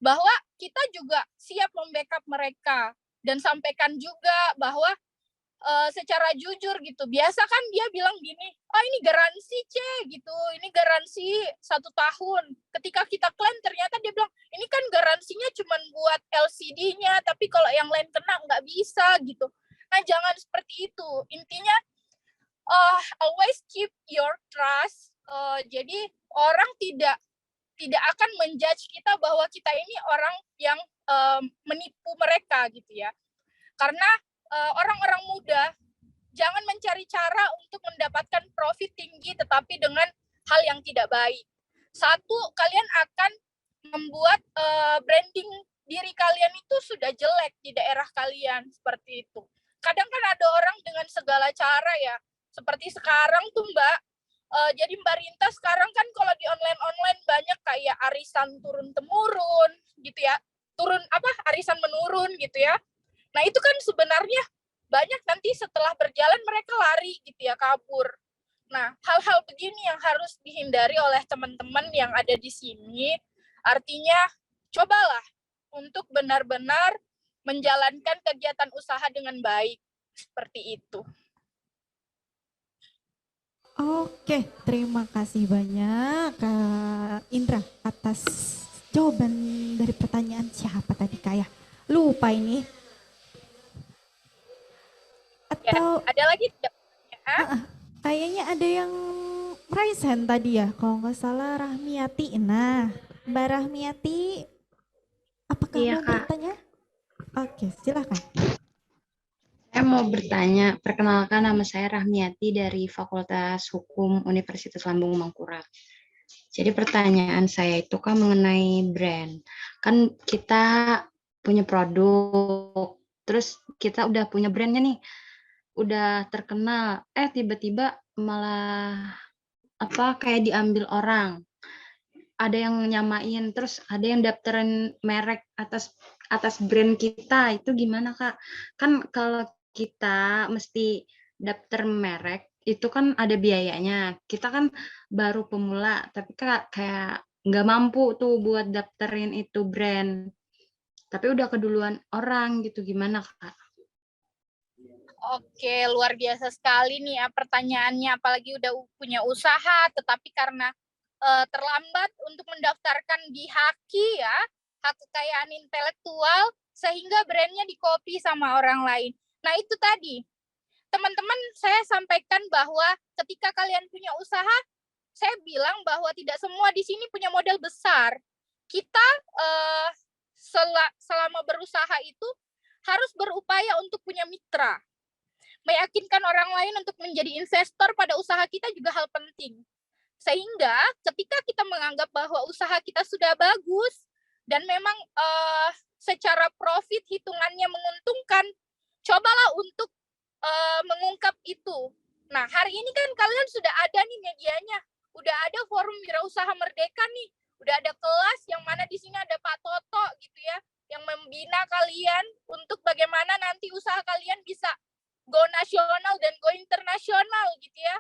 bahwa kita juga siap membackup mereka, dan sampaikan juga bahwa secara jujur gitu. Biasa kan dia bilang gini, oh ini garansi C gitu, ini garansi 1 tahun. Ketika kita klaim ternyata dia bilang, ini kan garansinya cuma buat LCD-nya, tapi kalau yang lain kena nggak bisa gitu. Nah jangan seperti itu. Intinya always keep your trust. Jadi orang tidak akan menjudge kita bahwa kita ini orang yang menipu mereka gitu ya. Karena orang-orang muda jangan mencari cara untuk mendapatkan profit tinggi tetapi dengan hal yang tidak baik. Satu, kalian akan membuat branding diri kalian itu sudah jelek di daerah kalian, seperti itu. Kadang kan ada orang dengan segala cara ya, seperti sekarang tuh Mbak, jadi Mbak Rinta sekarang kan kalau di online banyak kayak arisan turun-temurun gitu ya, arisan menurun gitu ya. Nah itu kan sebenarnya banyak nanti setelah berjalan mereka lari gitu ya, kabur. Nah hal-hal begini yang harus dihindari oleh teman-teman yang ada di sini. Artinya cobalah untuk benar-benar menjalankan kegiatan usaha dengan baik, seperti itu.
Oke, terima kasih banyak Kak Indra atas jawaban dari pertanyaan siapa tadi Kak ya? Lupa ini. Atau
Ya, ada lagi tidak?
kayaknya ada yang raise hand tadi ya, kalau nggak salah Rahmiati. Nah, Mbak Rahmiati, apakah
Iya,
mau
Kak.
bertanya? Oke, silakan.
Saya mau bertanya, perkenalkan nama saya Rahmiati dari Fakultas Hukum Universitas Lambung Mangkurat. Jadi pertanyaan saya itu kan mengenai brand. Kan kita punya produk, terus kita udah punya brandnya nih, udah terkenal, tiba-tiba malah kayak diambil orang. Ada yang nyamain, terus ada yang daftarin merek atas brand kita, itu gimana Kak? Kan kalau kita mesti daftar merek, itu kan ada biayanya. Kita kan baru pemula, tapi kayak nggak mampu tuh buat daftarin itu brand. Tapi udah keduluan orang gitu, gimana Kak?
Oke, luar biasa sekali nih ya pertanyaannya, apalagi udah punya usaha, tetapi karena terlambat untuk mendaftarkan di HAKI ya, hak kekayaan intelektual, sehingga brandnya di-copy sama orang lain. Nah itu tadi, teman-teman saya sampaikan bahwa ketika kalian punya usaha, saya bilang bahwa tidak semua di sini punya modal besar. Kita selama berusaha itu harus berupaya untuk punya mitra. Meyakinkan orang lain untuk menjadi investor pada usaha kita juga hal penting. Sehingga ketika kita menganggap bahwa usaha kita sudah bagus dan memang secara profit hitungannya menguntungkan, cobalah untuk mengungkap itu. Nah, hari ini kan kalian sudah ada nih medianya, udah ada forum wirausaha merdeka nih, udah ada kelas yang mana di sini ada Pak Toto gitu ya, yang membina kalian untuk bagaimana nanti usaha kalian bisa go nasional dan go internasional gitu ya.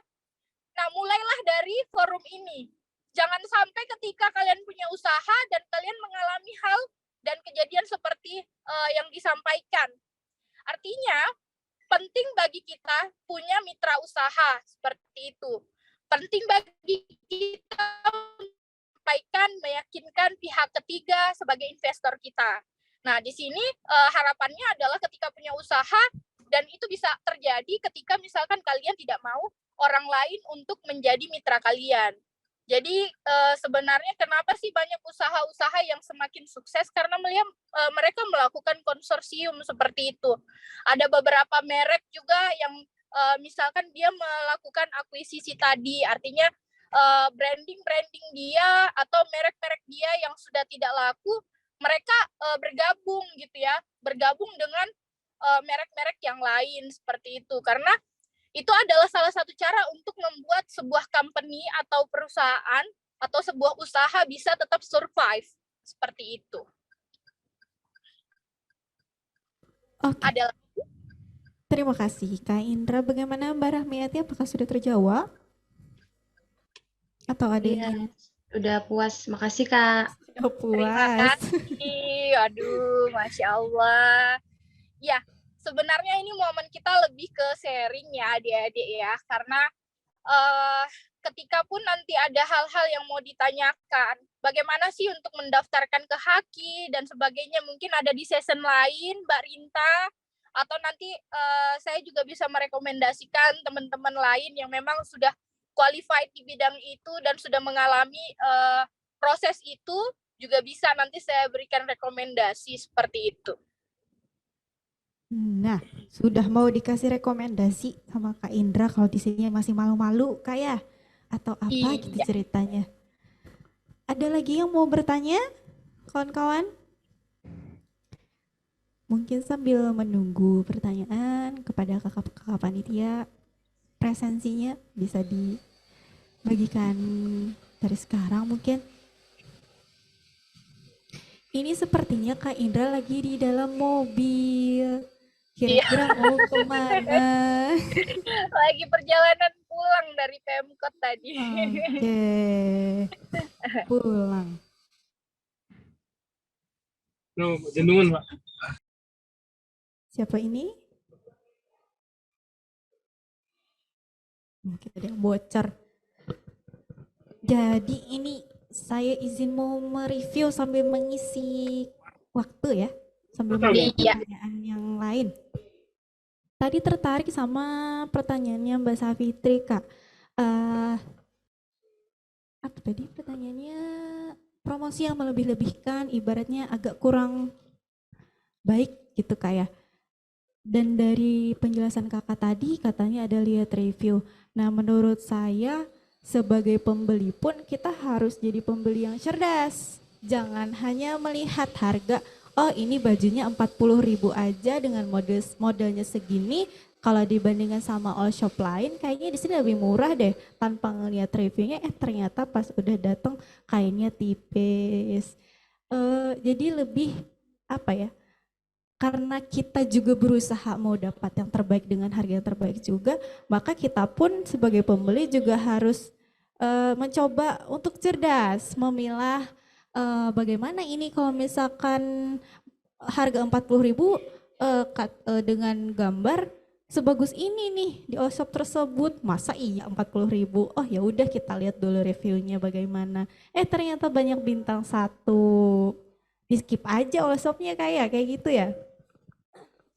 Nah, mulailah dari forum ini. Jangan sampai ketika kalian punya usaha dan kalian mengalami hal dan kejadian seperti yang disampaikan. Artinya, penting bagi kita punya mitra usaha seperti itu. Penting bagi kita menyampaikan, meyakinkan pihak ketiga sebagai investor kita. Nah, di sini harapannya adalah ketika punya usaha, dan itu bisa terjadi ketika misalkan kalian tidak mau orang lain untuk menjadi mitra kalian. Jadi sebenarnya kenapa sih banyak usaha-usaha yang semakin sukses? Karena mereka melakukan konsorsium seperti itu. Ada beberapa merek juga yang misalkan dia melakukan akuisisi tadi, artinya branding dia atau merek-merek dia yang sudah tidak laku, mereka bergabung gitu ya, bergabung dengan merek-merek yang lain seperti itu. Karena itu adalah salah satu cara untuk membuat sebuah company atau perusahaan atau sebuah usaha bisa tetap survive seperti itu.
Oke.
Ada
Terima kasih Kak Indra. Bagaimana Mbak Rahmiati? Apakah sudah terjawab? Atau ada
Iya,
yang
udah puas. Makasih, Kak.
sudah
terima
puas?
kasih. Aduh, Masya Allah. Ya, sebenarnya ini momen kita lebih ke sharing ya adik-adik ya. Karena ketika pun nanti ada hal-hal yang mau ditanyakan, bagaimana sih untuk mendaftarkan ke Haki dan sebagainya, mungkin ada di season lain Mbak Rinta, atau nanti saya juga bisa merekomendasikan teman-teman lain yang memang sudah qualified di bidang itu dan sudah mengalami proses itu, juga bisa nanti saya berikan rekomendasi seperti itu.
Nah, sudah mau dikasih rekomendasi sama Kak Indra kalau di sini masih malu-malu Kak ya? Atau apa gitu
Iya.
ceritanya? Ada lagi yang mau bertanya, kawan-kawan? Mungkin sambil menunggu pertanyaan kepada kakak-kakak panitia, presensinya bisa dibagikan dari sekarang mungkin. Ini sepertinya Kak Indra lagi di dalam mobil. Kira-kira mau kemana?
Lagi perjalanan pulang dari Pemkot tadi.
Oke, pulang.
No, jendungan, Pak.
Siapa ini? Mungkin ada yang bocor. Jadi ini saya izin mau mereview sambil mengisi waktu ya, sambil melihat pertanyaan yang lain. Tadi tertarik sama pertanyaannya Mbak Safitri, Kak. Apa tadi pertanyaannya? Promosi yang melebih-lebihkan, ibaratnya agak kurang baik gitu Kak ya. Dan dari penjelasan kakak tadi katanya ada lihat review. Nah menurut saya sebagai pembeli pun kita harus jadi pembeli yang cerdas. Jangan hanya melihat harga, oh ini bajunya 40.000 aja dengan modelnya segini, kalau dibandingkan sama all shop lain kayaknya di sini lebih murah deh, tanpa ngelihat reviewnya ternyata pas udah datang kainnya tipis. Jadi lebih apa ya? Karena kita juga berusaha mau dapat yang terbaik dengan harga yang terbaik juga, maka kita pun sebagai pembeli juga harus mencoba untuk cerdas, memilah bagaimana ini kalau misalkan harga 40.000 dengan gambar sebagus ini nih di all shop tersebut, masa iya 40.000? Oh ya udah kita lihat dulu reviewnya bagaimana. Ternyata banyak bintang 1. Di skip aja all shopnya kayak gitu ya.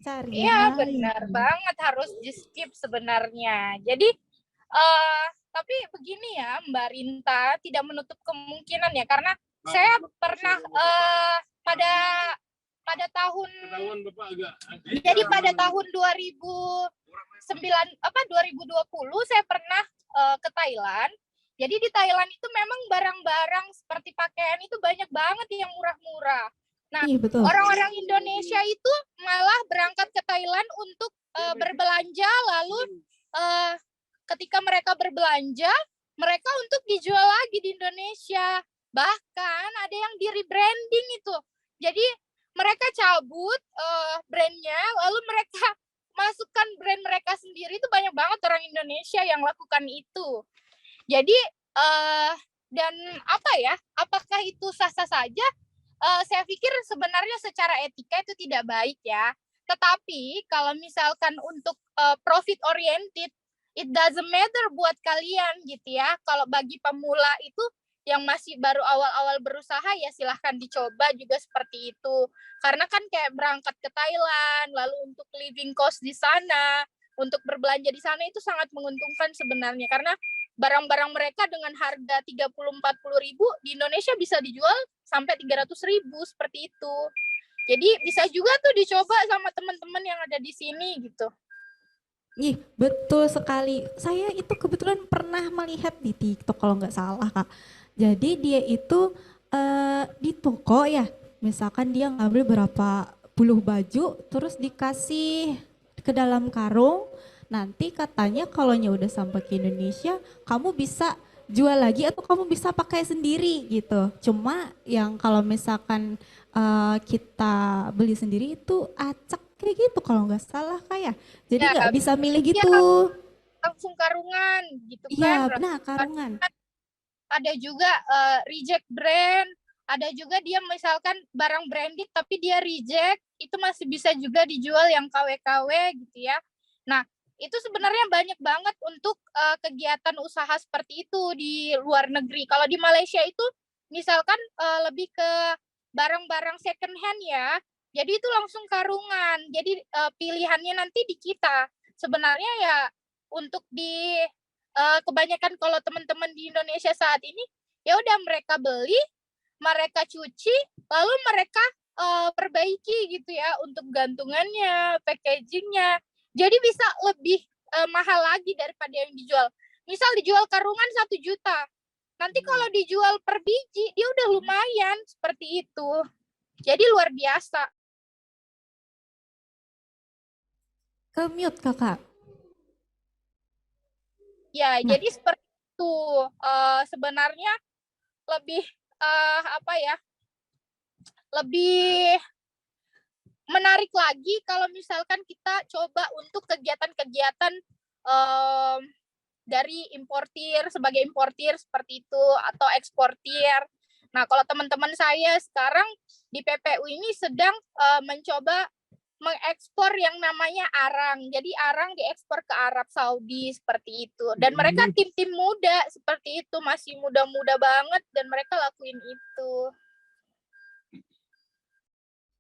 Cari
Iya
yang
benar
lain.
banget, harus di skip sebenarnya. Jadi tapi begini ya Mbak Rinta, tidak menutup kemungkinan ya, karena saya pernah pada tahun tahun 2020 saya pernah ke Thailand. Jadi di Thailand itu memang barang-barang seperti pakaian itu banyak banget yang murah-murah. Nah, orang-orang Indonesia itu malah berangkat ke Thailand untuk berbelanja, lalu ketika mereka berbelanja, mereka untuk dijual lagi di Indonesia. Bahkan ada yang di rebranding itu. Jadi mereka cabut brandnya, lalu mereka masukkan brand mereka sendiri. Itu banyak banget orang Indonesia yang lakukan itu. Jadi dan apa ya? Apakah itu sah-sah saja? Saya pikir sebenarnya secara etika itu tidak baik ya. Tetapi kalau misalkan untuk profit oriented, it doesn't matter buat kalian gitu ya. Kalau bagi pemula itu yang masih baru awal-awal berusaha ya silahkan dicoba juga seperti itu. Karena kan kayak berangkat ke Thailand, lalu untuk living cost di sana, untuk berbelanja di sana itu sangat menguntungkan sebenarnya. Karena barang-barang mereka dengan harga 30-40 ribu di Indonesia bisa dijual sampai 300 ribu seperti itu. Jadi bisa juga tuh dicoba sama teman-teman yang ada di sini gitu.
Ih, betul sekali. Saya itu kebetulan pernah melihat di TikTok kalau nggak salah, Kak. Jadi dia itu di toko ya, misalkan dia ngambil berapa puluh baju, terus dikasih ke dalam karung. Nanti katanya kalau udah sampai ke Indonesia, kamu bisa jual lagi atau kamu bisa pakai sendiri gitu. Cuma yang kalau misalkan kita beli sendiri itu acak kayak gitu kalau nggak salah kayak. Jadi
Ya,
nggak bisa milih
dia
gitu.
langsung karungan gitu
Iya,
kan.
benar karungan.
Ada juga reject brand, ada juga dia misalkan barang branded tapi dia reject, itu masih bisa juga dijual yang KW-KW gitu ya. Nah, itu sebenarnya banyak banget untuk kegiatan usaha seperti itu di luar negeri. Kalau di Malaysia itu misalkan lebih ke barang-barang second hand ya. Jadi itu langsung karungan. Jadi pilihannya nanti di kita. Sebenarnya ya untuk di kebanyakan kalau teman-teman di Indonesia saat ini ya udah mereka beli, mereka cuci, lalu mereka perbaiki gitu ya untuk gantungannya, packagingnya. Jadi bisa lebih mahal lagi daripada yang dijual. Misal dijual karungan 1 juta. Nanti kalau dijual per biji dia udah lumayan seperti itu. Jadi luar biasa.
Ke mute Kakak.
Ya,
Nah.
jadi seperti itu. Sebenarnya lebih apa ya? Lebih menarik lagi kalau misalkan kita coba untuk kegiatan-kegiatan dari importir sebagai importir seperti itu atau eksportir. Nah, kalau teman-teman saya sekarang di PPU ini sedang mencoba mengekspor yang namanya arang. Jadi arang diekspor ke Arab Saudi seperti itu. Dan mereka tim-tim muda seperti itu, masih muda-muda banget dan mereka lakuin itu.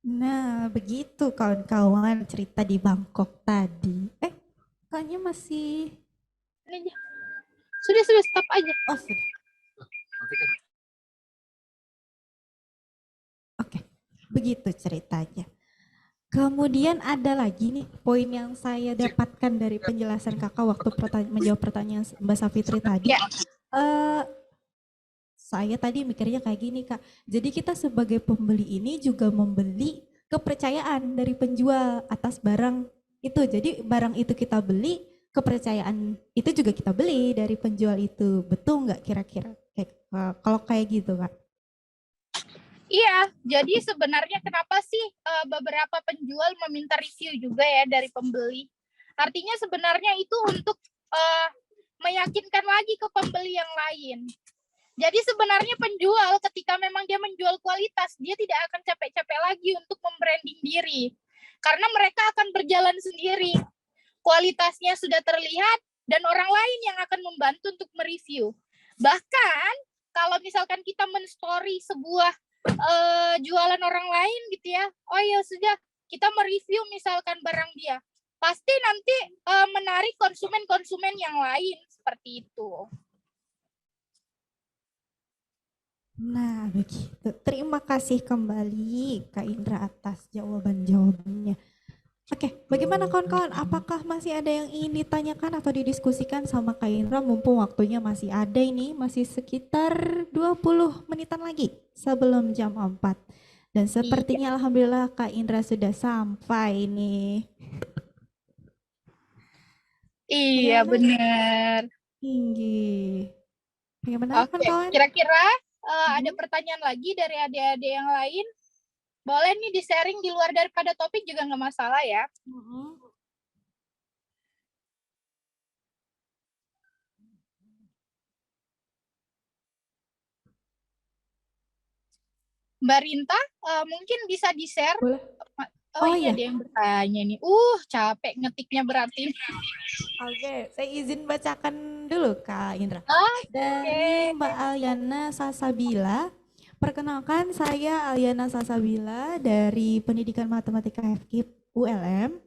Nah, begitu kawan-kawan cerita di Bangkok tadi. Kayaknya masih...
Ini aja. Sudah, stop aja.
Oh, sudah. Oke, begitu ceritanya. Kemudian ada lagi nih poin yang saya dapatkan dari penjelasan kakak waktu menjawab pertanyaan Mbak Safitri tadi. Saya tadi mikirnya kayak gini Kak, jadi kita sebagai pembeli ini juga membeli kepercayaan dari penjual atas barang itu. Jadi barang itu kita beli, kepercayaan itu juga kita beli dari penjual itu. Betul nggak kira-kira? Kalau kayak gitu Kak?
Iya, jadi sebenarnya kenapa sih beberapa penjual meminta review juga ya dari pembeli? Artinya sebenarnya itu untuk meyakinkan lagi ke pembeli yang lain. Jadi sebenarnya penjual ketika memang dia menjual kualitas, dia tidak akan capek-capek lagi untuk membranding diri. Karena mereka akan berjalan sendiri. Kualitasnya sudah terlihat dan orang lain yang akan membantu untuk mereview. Bahkan kalau misalkan kita men-story sebuah jualan orang lain gitu ya, oh ya sudah kita mereview misalkan barang dia, pasti nanti menarik konsumen-konsumen yang lain seperti itu.
Nah begitu, terima kasih kembali Kak Indra atas jawaban-jawabannya. Oke, bagaimana kawan-kawan? Apakah masih ada yang ingin ditanyakan atau didiskusikan sama Kak Indra? Mumpung waktunya masih ada ini, masih sekitar 20 menitan lagi sebelum jam 4. Dan sepertinya alhamdulillah Kak Indra sudah sampai nih.
Iya, benar.
Tinggi. Bagaimana kawan-kawan?
Kira-kira ada pertanyaan lagi dari adik-adik yang lain? Boleh nih di-sharing di luar daripada topik juga nggak masalah ya. Mbak Rinta, mungkin bisa di-share Oh
Oh
iya,
iya,
dia yang bertanya nih. Capek ngetiknya berarti.
oke. Saya izin bacakan dulu Kak Indra.
Oke.
Dari Mbak Aliana Sasabila. Perkenalkan saya Aliana Sasabila dari Pendidikan Matematika FKIP ULM.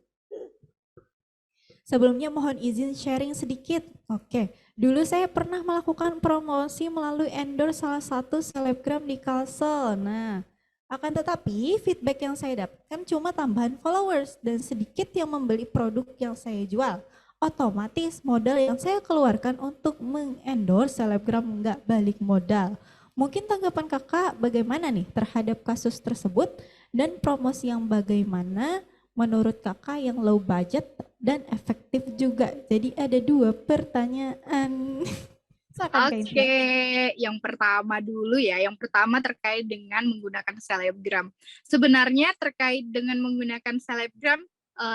Sebelumnya mohon izin sharing sedikit. Oke, dulu saya pernah melakukan promosi melalui endorse salah satu selebgram di Kalsel. Nah, akan tetapi feedback yang saya dapatkan cuma tambahan followers dan sedikit yang membeli produk yang saya jual. Otomatis modal yang saya keluarkan untuk mengendorse selebgram nggak balik modal. Mungkin tanggapan kakak bagaimana nih terhadap kasus tersebut dan promosi yang bagaimana menurut kakak yang low budget dan efektif juga. Jadi ada 2 pertanyaan. Silakan Kak Indra.
Oke, yang pertama dulu ya. Yang pertama terkait dengan menggunakan selebgram. Sebenarnya terkait dengan menggunakan selebgram,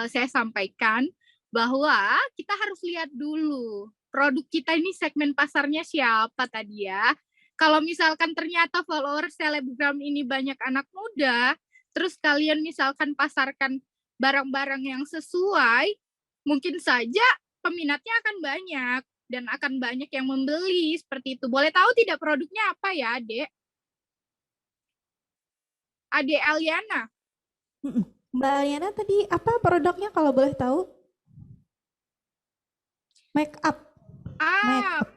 saya sampaikan bahwa kita harus lihat dulu produk kita ini segmen pasarnya siapa tadi ya. Kalau misalkan ternyata follower selebgram ini banyak anak muda, terus kalian misalkan pasarkan barang-barang yang sesuai, mungkin saja peminatnya akan banyak dan akan banyak yang membeli seperti itu. Boleh tahu tidak produknya apa ya, Adek? Adek Aliana.
Mbak Aliana tadi apa produknya kalau boleh tahu? Make up.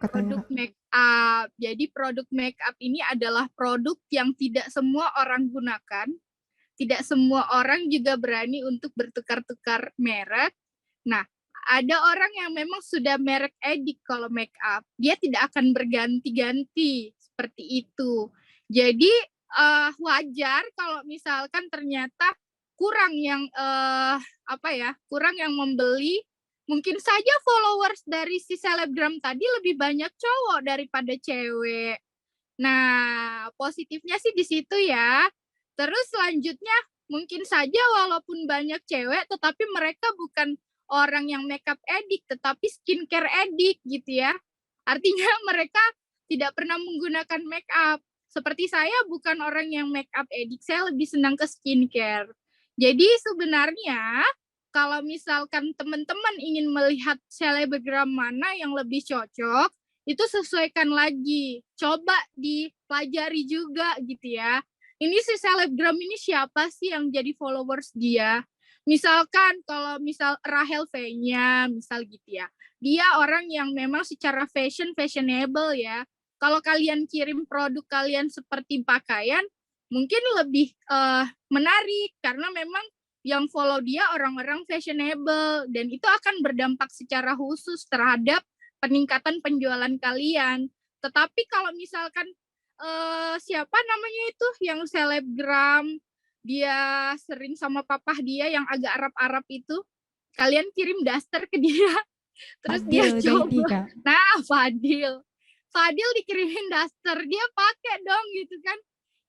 Produk make up. Jadi produk make up ini adalah produk yang tidak semua orang gunakan. Tidak semua orang juga berani untuk bertukar-tukar merek. Nah, ada orang yang memang sudah merek edik kalau make up. Dia tidak akan berganti-ganti seperti itu. Jadi wajar kalau misalkan ternyata kurang yang kurang yang membeli. Mungkin saja followers dari si selebgram tadi lebih banyak cowok daripada cewek. Nah, positifnya sih di situ ya. Terus selanjutnya mungkin saja walaupun banyak cewek tetapi mereka bukan orang yang makeup edik tetapi skincare edik gitu ya. Artinya mereka tidak pernah menggunakan makeup. Seperti saya bukan orang yang makeup edik, saya lebih senang ke skincare. Jadi sebenarnya kalau misalkan teman-teman ingin melihat selebgram mana yang lebih cocok, itu sesuaikan lagi. Coba dipelajari juga gitu ya. Ini si selebgram ini siapa sih yang jadi followers dia? Misalkan kalau misal Rahel V-nya, misal gitu ya. Dia orang yang memang secara fashionable ya. Kalau kalian kirim produk kalian seperti pakaian, mungkin lebih menarik karena memang yang follow dia orang-orang fashionable dan itu akan berdampak secara khusus terhadap peningkatan penjualan kalian. Tetapi kalau misalkan siapa namanya itu yang selebgram dia sering sama papah dia yang agak Arab-Arab itu, kalian kirim daster ke dia terus dia coba. Nah, Fadil dikirimin daster, dia pakai dong gitu kan.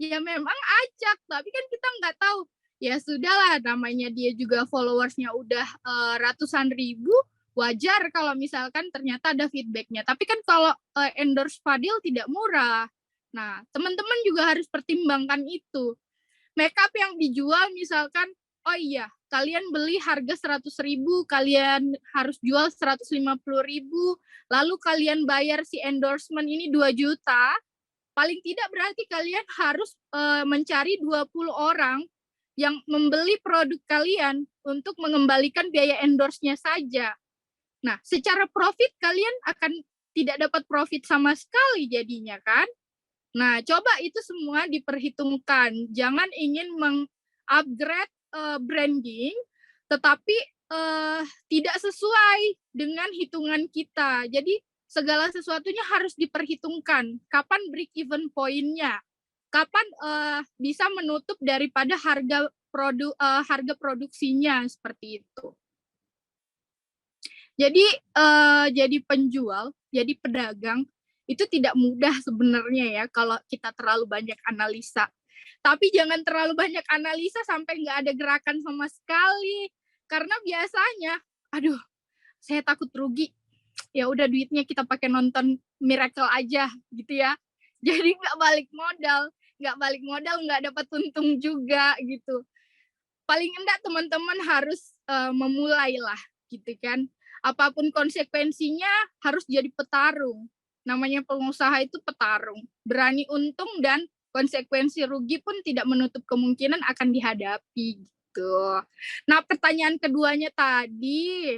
Ya memang acak, tapi kan kita nggak tahu. Ya sudahlah, namanya dia juga followersnya udah ratusan ribu, wajar kalau misalkan ternyata ada feedbacknya. Tapi kan kalau endorse Fadil tidak murah. Nah, teman-teman juga harus pertimbangkan itu. Makeup yang dijual misalkan, oh iya, kalian beli harga 100.000, kalian harus jual 150.000, lalu kalian bayar si endorsement ini 2 juta, paling tidak berarti kalian harus mencari 20 orang yang membeli produk kalian untuk mengembalikan biaya endorse-nya saja. Nah, secara profit kalian akan tidak dapat profit sama sekali jadinya kan? Nah, coba itu semua diperhitungkan. Jangan ingin meng-upgrade branding, tetapi tidak sesuai dengan hitungan kita. Jadi, segala sesuatunya harus diperhitungkan. Kapan break even point-nya? Kapan bisa menutup daripada harga produksinya seperti itu. Jadi penjual, jadi pedagang itu tidak mudah sebenarnya ya kalau kita terlalu banyak analisa. Tapi jangan terlalu banyak analisa sampai nggak ada gerakan sama sekali. Karena biasanya, aduh, saya takut rugi. Ya udah duitnya kita pakai nonton Miracle aja gitu ya. Jadi nggak balik modal, nggak dapat untung juga gitu. paling enggak teman-teman harus memulailah gitu kan. Apapun konsekuensinya harus jadi petarung. Namanya pengusaha itu petarung. Berani untung dan konsekuensi rugi pun tidak menutup kemungkinan akan dihadapi gitu. Nah, pertanyaan keduanya tadi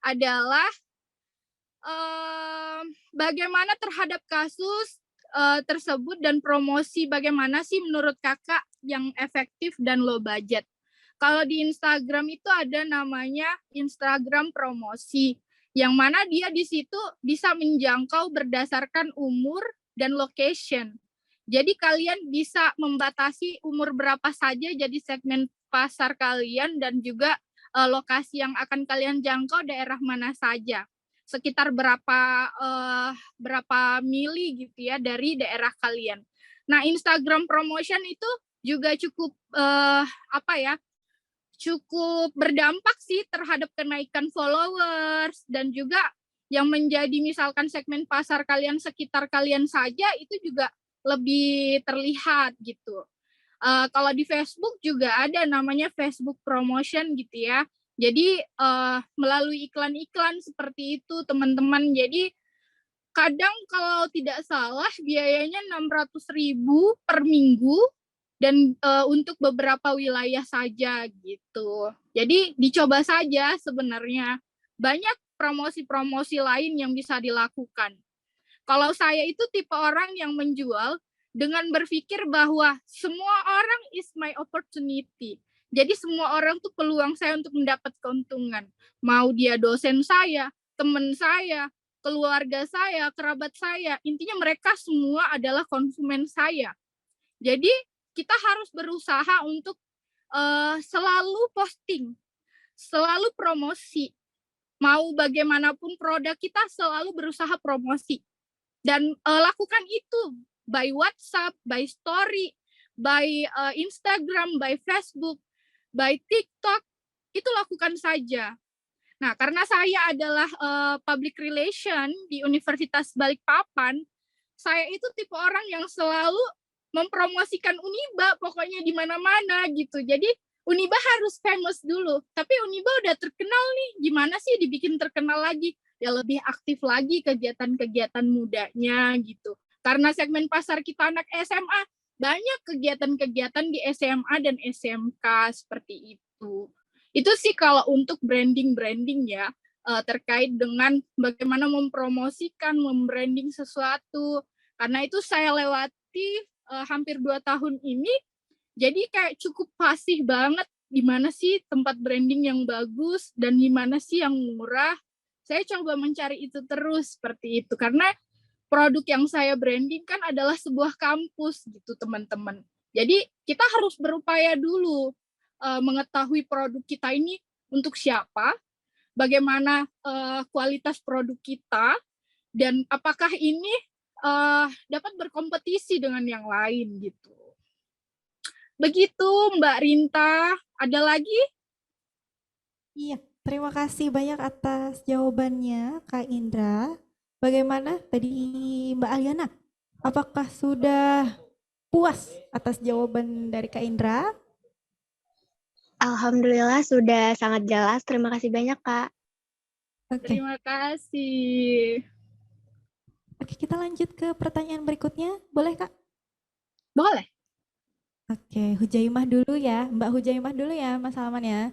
adalah bagaimana terhadap kasus tersebut dan promosi bagaimana sih menurut kakak yang efektif dan low budget. Kalau di Instagram itu ada namanya Instagram promosi, yang mana dia di situ bisa menjangkau berdasarkan umur dan location. Jadi kalian bisa membatasi umur berapa saja jadi segmen pasar kalian dan juga lokasi yang akan kalian jangkau daerah mana saja. Sekitar berapa mili gitu ya dari daerah kalian. Nah, Instagram promotion itu juga cukup cukup berdampak sih terhadap kenaikan followers dan juga yang menjadi misalkan segmen pasar kalian sekitar kalian saja itu juga lebih terlihat gitu. Kalau di Facebook juga ada namanya Facebook promotion gitu ya. Jadi melalui iklan-iklan seperti itu teman-teman. Jadi kadang kalau tidak salah biayanya 600.000 per minggu dan untuk beberapa wilayah saja gitu. Jadi dicoba saja sebenarnya. Banyak promosi-promosi lain yang bisa dilakukan. Kalau saya itu tipe orang yang menjual dengan berpikir bahwa semua orang is my opportunity. Jadi semua orang tuh peluang saya untuk mendapat keuntungan. Mau dia dosen saya, teman saya, keluarga saya, kerabat saya, intinya mereka semua adalah konsumen saya. Jadi kita harus berusaha untuk selalu posting, selalu promosi. Mau bagaimanapun produk kita selalu berusaha promosi. Dan lakukan itu by WhatsApp, by story, by Instagram, by Facebook, by TikTok, itu lakukan saja. Nah, karena saya adalah public relation di Universitas Balikpapan, saya itu tipe orang yang selalu mempromosikan Uniba pokoknya di mana-mana gitu. Jadi Uniba harus famous dulu. Tapi Uniba udah terkenal nih, gimana sih dibikin terkenal lagi? Ya lebih aktif lagi kegiatan-kegiatan mudanya gitu. Karena segmen pasar kita anak SMA, banyak kegiatan-kegiatan di SMA dan SMK seperti itu. Itu sih kalau untuk branding ya, terkait dengan bagaimana mempromosikan, membranding sesuatu. Karena itu saya lewati hampir 2 tahun ini, jadi kayak cukup fasih banget di mana sih tempat branding yang bagus dan di mana sih yang murah. Saya coba mencari itu terus seperti itu, karena produk yang saya branding kan adalah sebuah kampus gitu teman-teman. Jadi kita harus berupaya dulu mengetahui produk kita ini untuk siapa, bagaimana kualitas produk kita, dan apakah ini dapat berkompetisi dengan yang lain gitu. Begitu Mbak Rinta. Ada lagi?
Iya, terima kasih banyak atas jawabannya Kak Indra. Bagaimana tadi Mbak Aliana? Apakah sudah puas atas jawaban dari Kak Indra?
Alhamdulillah sudah sangat jelas. Terima kasih banyak, Kak.
Oke.
Terima kasih.
Oke, kita lanjut ke pertanyaan berikutnya. Boleh, Kak?
Boleh.
Oke, Hujaimah dulu ya. Mbak Hujaimah dulu ya, Mas Salman ya.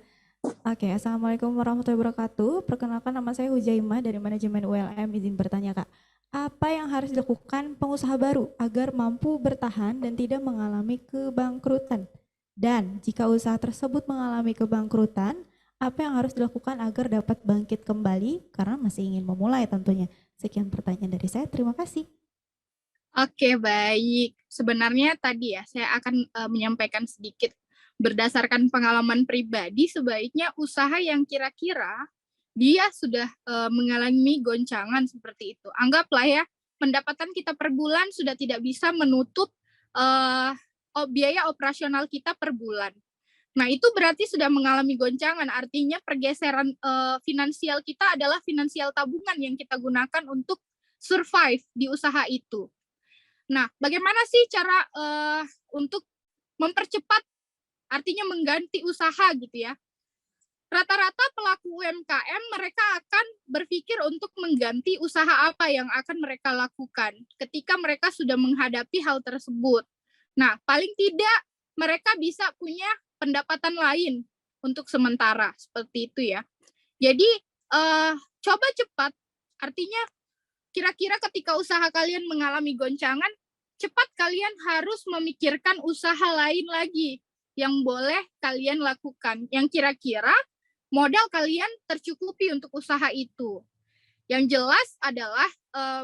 Oke, Assalamualaikum warahmatullahi wabarakatuh. Perkenalkan, nama saya Hujaimah dari manajemen ULM. Izin bertanya, Kak. Apa yang harus dilakukan pengusaha baru agar mampu bertahan dan tidak mengalami kebangkrutan? Dan jika usaha tersebut mengalami kebangkrutan, apa yang harus dilakukan agar dapat bangkit kembali karena masih ingin memulai tentunya? Sekian pertanyaan dari saya. Terima kasih.
Oke, baik. Sebenarnya tadi ya, saya akan menyampaikan sedikit. Berdasarkan pengalaman pribadi, sebaiknya usaha yang kira-kira dia sudah mengalami goncangan seperti itu. Anggaplah ya, pendapatan kita per bulan sudah tidak bisa menutup biaya operasional kita per bulan. Nah, itu berarti sudah mengalami goncangan, artinya pergeseran finansial kita adalah finansial tabungan yang kita gunakan untuk survive di usaha itu. Nah, bagaimana sih cara untuk mempercepat artinya mengganti usaha gitu ya. Rata-rata pelaku UMKM mereka akan berpikir untuk mengganti usaha apa yang akan mereka lakukan ketika mereka sudah menghadapi hal tersebut. Nah, paling tidak mereka bisa punya pendapatan lain untuk sementara, seperti itu ya. Jadi, coba cepat, artinya kira-kira ketika usaha kalian mengalami goncangan, cepat kalian harus memikirkan usaha lain lagi yang boleh kalian lakukan, yang kira-kira modal kalian tercukupi untuk usaha itu. Yang jelas adalah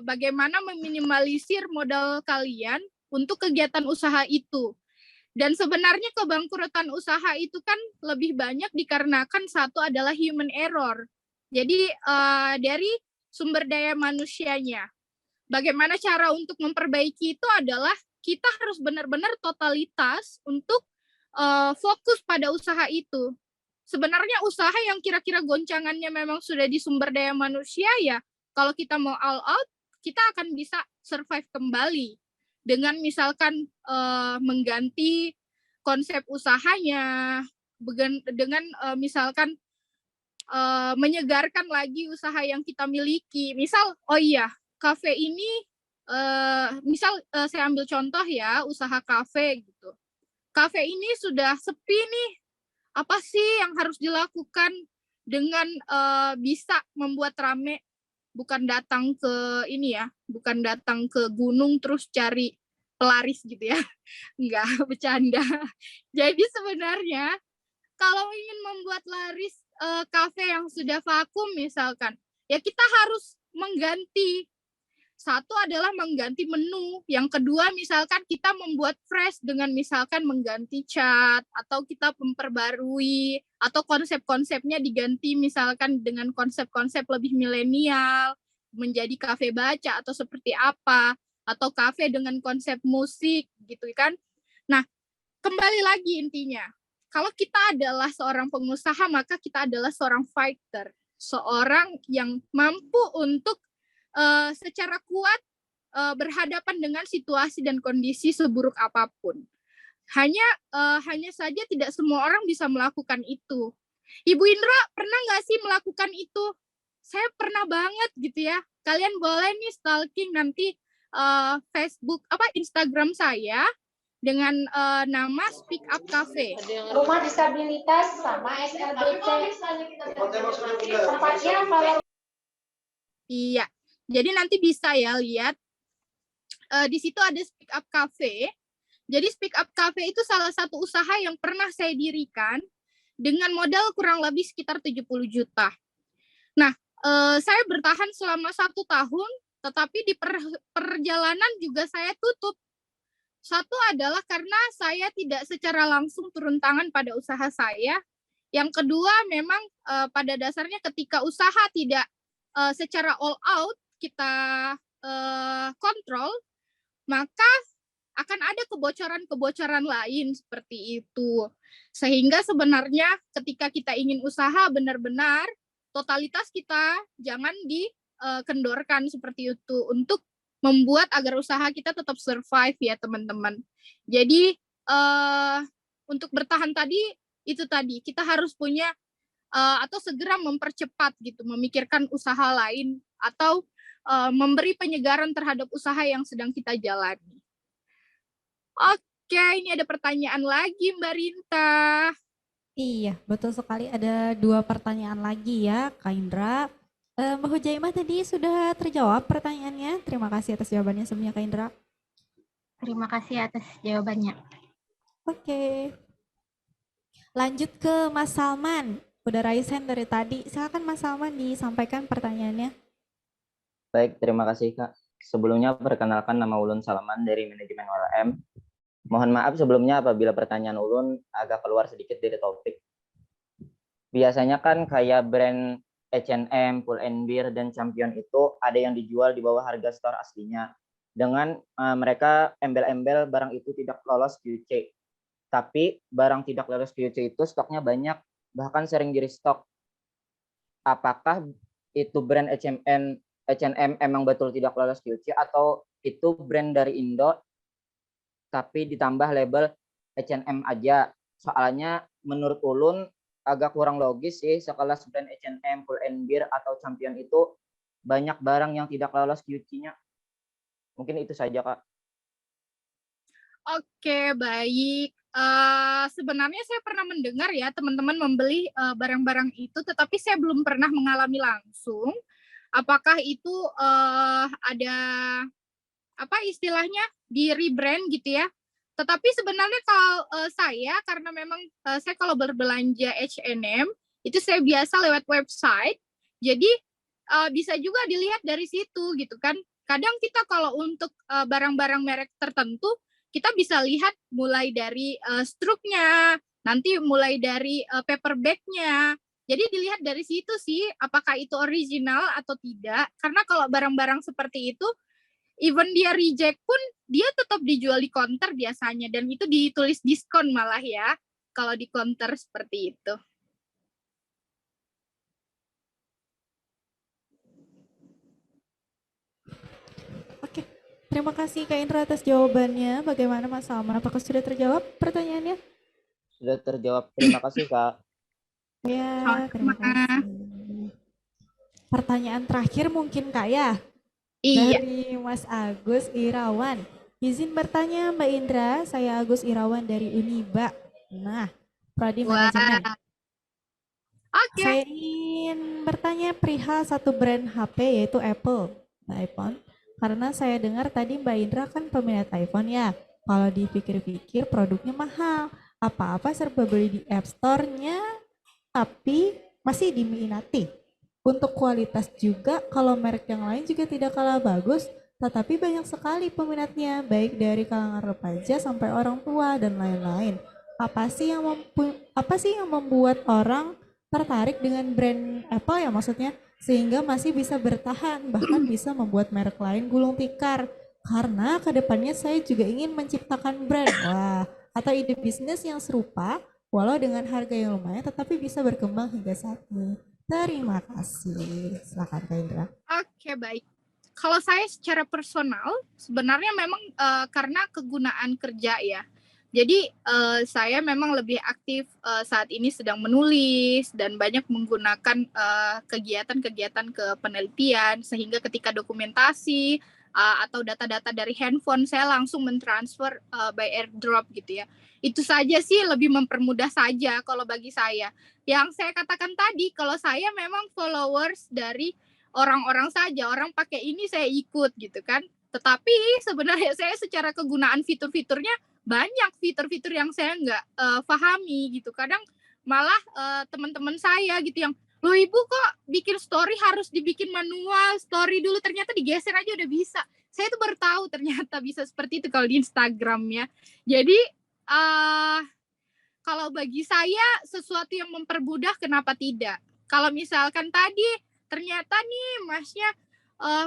bagaimana meminimalisir modal kalian untuk kegiatan usaha itu. Dan sebenarnya kebangkrutan usaha itu kan lebih banyak dikarenakan satu adalah human error. Jadi dari sumber daya manusianya. Bagaimana cara untuk memperbaiki itu adalah kita harus benar-benar totalitas untuk fokus pada usaha itu. Sebenarnya usaha yang kira-kira goncangannya memang sudah di sumber daya manusia ya, kalau kita mau all out, kita akan bisa survive kembali dengan misalkan mengganti konsep usahanya, dengan misalkan menyegarkan lagi usaha yang kita miliki. Misal, oh iya, kafe ini, misal saya ambil contoh ya, usaha kafe gitu. Kafe ini sudah sepi nih, apa sih yang harus dilakukan dengan bisa membuat rame, bukan datang ke ini ya, bukan datang ke gunung terus cari pelaris gitu ya. Enggak, bercanda. Jadi sebenarnya kalau ingin membuat laris kafe yang sudah vakum misalkan, ya kita harus mengganti. Satu adalah mengganti menu, yang kedua misalkan kita membuat fresh dengan misalkan mengganti cat, atau kita memperbarui, atau konsep-konsepnya diganti misalkan dengan konsep-konsep lebih milenial, menjadi kafe baca atau seperti apa, atau kafe dengan konsep musik gitu kan. Nah, kembali lagi intinya, kalau kita adalah seorang pengusaha, maka kita adalah seorang fighter, seorang yang mampu untuk secara kuat berhadapan dengan situasi dan kondisi seburuk apapun. Hanya saja tidak semua orang bisa melakukan itu. Ibu Indra pernah nggak sih melakukan itu? Saya pernah banget gitu ya. Kalian boleh nih stalking nanti Facebook Instagram saya dengan nama Speak Up Cafe.
Rumah disabilitas sama SLBC. Tempatnya kalau
iya. Jadi nanti bisa ya lihat di situ ada Speak Up Cafe. Jadi Speak Up Cafe itu salah satu usaha yang pernah saya dirikan dengan modal kurang lebih sekitar 70 juta. Nah, saya bertahan selama 1 tahun, tetapi di perjalanan juga saya tutup. Satu adalah karena saya tidak secara langsung turun tangan pada usaha saya. Yang kedua memang pada dasarnya ketika usaha tidak secara all out kita kontrol, maka akan ada kebocoran-kebocoran lain seperti itu. Sehingga sebenarnya ketika kita ingin usaha benar-benar, totalitas kita jangan dikendorkan seperti itu untuk membuat agar usaha kita tetap survive ya teman-teman. Jadi untuk bertahan tadi, itu tadi, kita harus punya atau segera mempercepat gitu, memikirkan usaha lain atau memberi penyegaran terhadap usaha yang sedang kita jalani. Oke, ini ada pertanyaan lagi Mbak Rinta.
Iya, betul sekali. Ada 2 pertanyaan lagi ya, Kak Indra. Mbak Hujaimah tadi sudah terjawab pertanyaannya. Terima kasih atas jawabannya sebelumnya, Kak Indra.
terima kasih atas jawabannya.
Oke. Lanjut ke Mas Salman. Udah raise hand dari tadi. Silakan Mas Salman disampaikan pertanyaannya.
Baik, terima kasih Kak. Sebelumnya perkenalkan nama Ulun Salman dari manajemen OLM. Mohon maaf sebelumnya apabila pertanyaan Ulun agak keluar sedikit dari topik. Biasanya kan kayak brand H&M, Pull&Bear, dan Champion itu ada yang dijual di bawah harga store aslinya. Dengan mereka embel-embel barang itu tidak lolos QC. Tapi barang tidak lolos QC itu stoknya banyak, bahkan sering di restock. Apakah itu brand H&M emang betul tidak lolos QC atau itu brand dari Indo tapi ditambah label H&M aja Soalnya menurut Ulun agak kurang logis sih, sekelas brand H&M, Pull and Bear atau Champion itu banyak barang yang tidak lolos QC-nya. Mungkin itu saja, Kak.
Oke, baik. Sebenarnya saya pernah mendengar ya teman-teman membeli barang-barang itu, tetapi saya belum pernah mengalami langsung. Apakah itu ada apa istilahnya di rebrand gitu ya? Tetapi sebenarnya kalau saya karena memang saya kalau berbelanja H&M itu saya biasa lewat website, jadi bisa juga dilihat dari situ gitu kan. Kadang kita kalau untuk barang-barang merek tertentu kita bisa lihat mulai dari struknya, nanti mulai dari paper bag-nya. Jadi dilihat dari situ sih apakah itu original atau tidak. Karena kalau barang-barang seperti itu, even dia reject pun dia tetap dijual di counter biasanya, dan itu ditulis diskon malah ya kalau di counter seperti itu.
Oke, terima kasih Kak Indra atas jawabannya. Bagaimana Mas Salman? Apakah sudah terjawab pertanyaannya?
Sudah terjawab. Terima kasih, Kak.
Ya, terima kasih. Pertanyaan terakhir mungkin Kak ya?
Iya.
Dari Mas Agus Irawan. Izin bertanya Mbak Indra, saya Agus Irawan dari Uniba. Nah, Prodi Manajemen.
Oke.
Saya ingin bertanya perihal satu brand HP yaitu Apple, iPhone. Karena saya dengar tadi Mbak Indra kan peminat iPhone ya. Kalau dipikir-pikir produknya mahal. Apa-apa serba beli di App Store-nya, tapi masih diminati. Untuk kualitas juga, kalau merek yang lain juga tidak kalah bagus, tetapi banyak sekali peminatnya, baik dari kalangan remaja sampai orang tua dan lain-lain. Apa sih yang membuat orang tertarik dengan brand Apple ya maksudnya, sehingga masih bisa bertahan, bahkan bisa membuat merek lain gulung tikar? Karena kedepannya saya juga ingin menciptakan brand, atau ide bisnis yang serupa, walau dengan harga yang lumayan, tetapi bisa berkembang hingga saat ini. Terima kasih. Silakan Kak Indra.
Oke, baik. Kalau saya secara personal, sebenarnya memang karena kegunaan kerja ya. Jadi saya memang lebih aktif saat ini sedang menulis dan banyak menggunakan kegiatan-kegiatan kepenelitian, sehingga ketika dokumentasi atau data-data dari handphone saya langsung mentransfer by airdrop gitu ya. Itu saja sih, lebih mempermudah saja kalau bagi saya. Yang saya katakan tadi, kalau saya memang followers dari orang-orang saja, orang pakai ini saya ikut gitu kan. Tetapi sebenarnya saya secara kegunaan fitur-fiturnya banyak fitur-fitur yang saya nggak pahami gitu. Kadang malah teman-teman saya gitu yang, loh ibu kok bikin story harus dibikin manual, story dulu, ternyata digeser aja udah bisa. Saya tuh baru tahu ternyata bisa seperti itu kalau di Instagramnya. Jadi kalau bagi saya sesuatu yang mempermudah kenapa tidak. Kalau misalkan tadi ternyata nih masnya,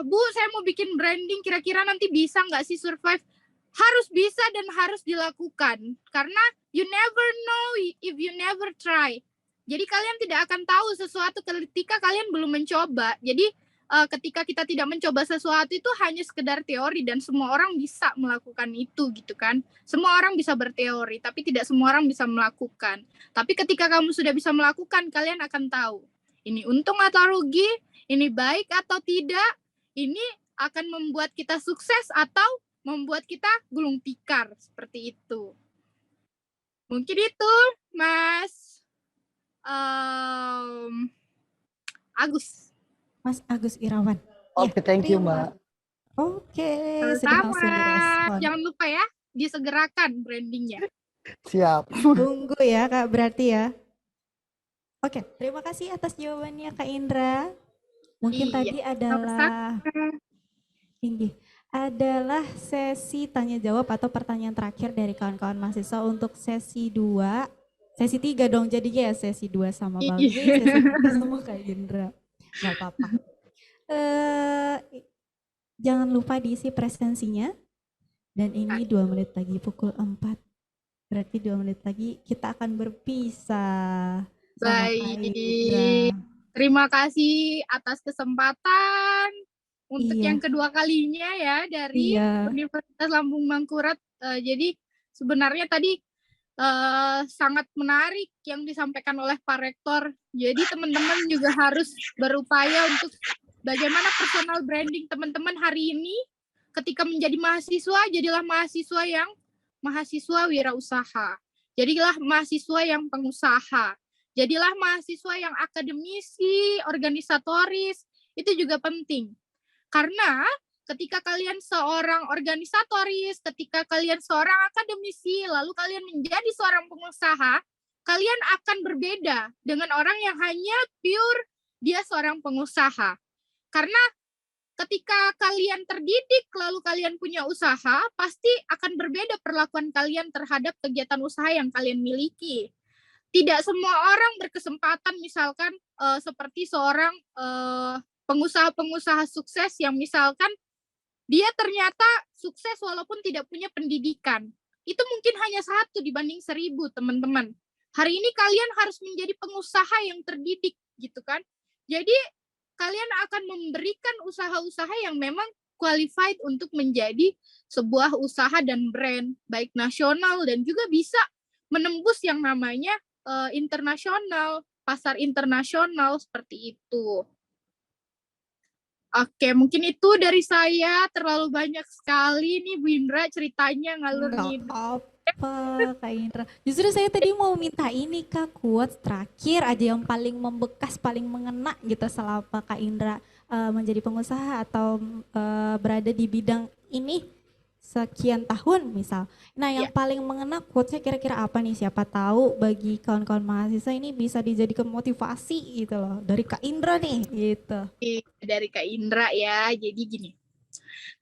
Bu saya mau bikin branding, kira-kira nanti bisa nggak sih survive? Harus bisa dan harus dilakukan. Karena you never know if you never try. Jadi kalian tidak akan tahu sesuatu ketika kalian belum mencoba. Jadi ketika kita tidak mencoba sesuatu itu hanya sekedar teori, dan semua orang bisa melakukan itu gitu kan. Semua orang bisa berteori, tapi tidak semua orang bisa melakukan. Tapi ketika kamu sudah bisa melakukan, kalian akan tahu ini untung atau rugi, ini baik atau tidak, ini akan membuat kita sukses atau membuat kita gulung tikar, seperti itu. Mungkin itu, Mas Agus.
Mas Agus Irawan.
Oke, thank you, Mbak.
Oke, sudah
Sama.
langsung direspon.
Jangan lupa ya, disegerakan brandingnya.
Siap.
Tunggu ya Kak, berarti ya. Oke, terima kasih atas jawabannya Kak Indra. Mungkin tadi adalah sesi tanya jawab atau pertanyaan terakhir dari kawan-kawan mahasiswa untuk sesi 2. Sesi 3 dong jadinya ya, sesi 2 sama Bang Zee, sesi 3 sama Kak Indra. Gak apa-apa. Jangan lupa diisi presensinya. Dan ini 2 menit lagi, pukul 4. Berarti 2 menit lagi kita akan berpisah.
Baik. Terima kasih atas kesempatan untuk yang kedua kalinya ya dari Universitas Lambung Mangkurat. Jadi sebenarnya tadi sangat menarik yang disampaikan oleh Pak Rektor. Jadi teman-teman juga harus berupaya untuk bagaimana personal branding teman-teman hari ini ketika menjadi mahasiswa, jadilah mahasiswa yang mahasiswa wirausaha. Jadilah mahasiswa yang pengusaha. Jadilah mahasiswa yang akademisi, organisatoris. Itu juga penting. Karena ketika kalian seorang organisatoris, ketika kalian seorang akademisi, lalu kalian menjadi seorang pengusaha, kalian akan berbeda dengan orang yang hanya pure dia seorang pengusaha. Karena ketika kalian terdidik lalu kalian punya usaha, pasti akan berbeda perlakuan kalian terhadap kegiatan usaha yang kalian miliki. Tidak semua orang berkesempatan misalkan seperti seorang pengusaha-pengusaha sukses yang misalkan dia ternyata sukses walaupun tidak punya pendidikan. Itu mungkin hanya 1 dibanding 1000, teman-teman. Hari ini kalian harus menjadi pengusaha yang terdidik, gitu kan. Jadi, kalian akan memberikan usaha-usaha yang memang qualified untuk menjadi sebuah usaha dan brand, baik nasional dan juga bisa menembus yang namanya internasional, pasar internasional, seperti itu. Oke, mungkin itu dari saya. Terlalu banyak sekali nih Bu Indra ceritanya ngalur ngidul.
Apa Kak Indra? Justru saya tadi mau minta ini Kak, quotes terakhir aja yang paling membekas, paling mengena gitu selama Kak Indra menjadi pengusaha atau berada di bidang ini sekian tahun misal. Nah yang paling mengena quotesnya kira-kira apa nih? Siapa tahu bagi kawan-kawan mahasiswa ini bisa dijadikan motivasi gitu loh. Dari Kak Indra nih gitu.
Dari Kak Indra ya, jadi gini.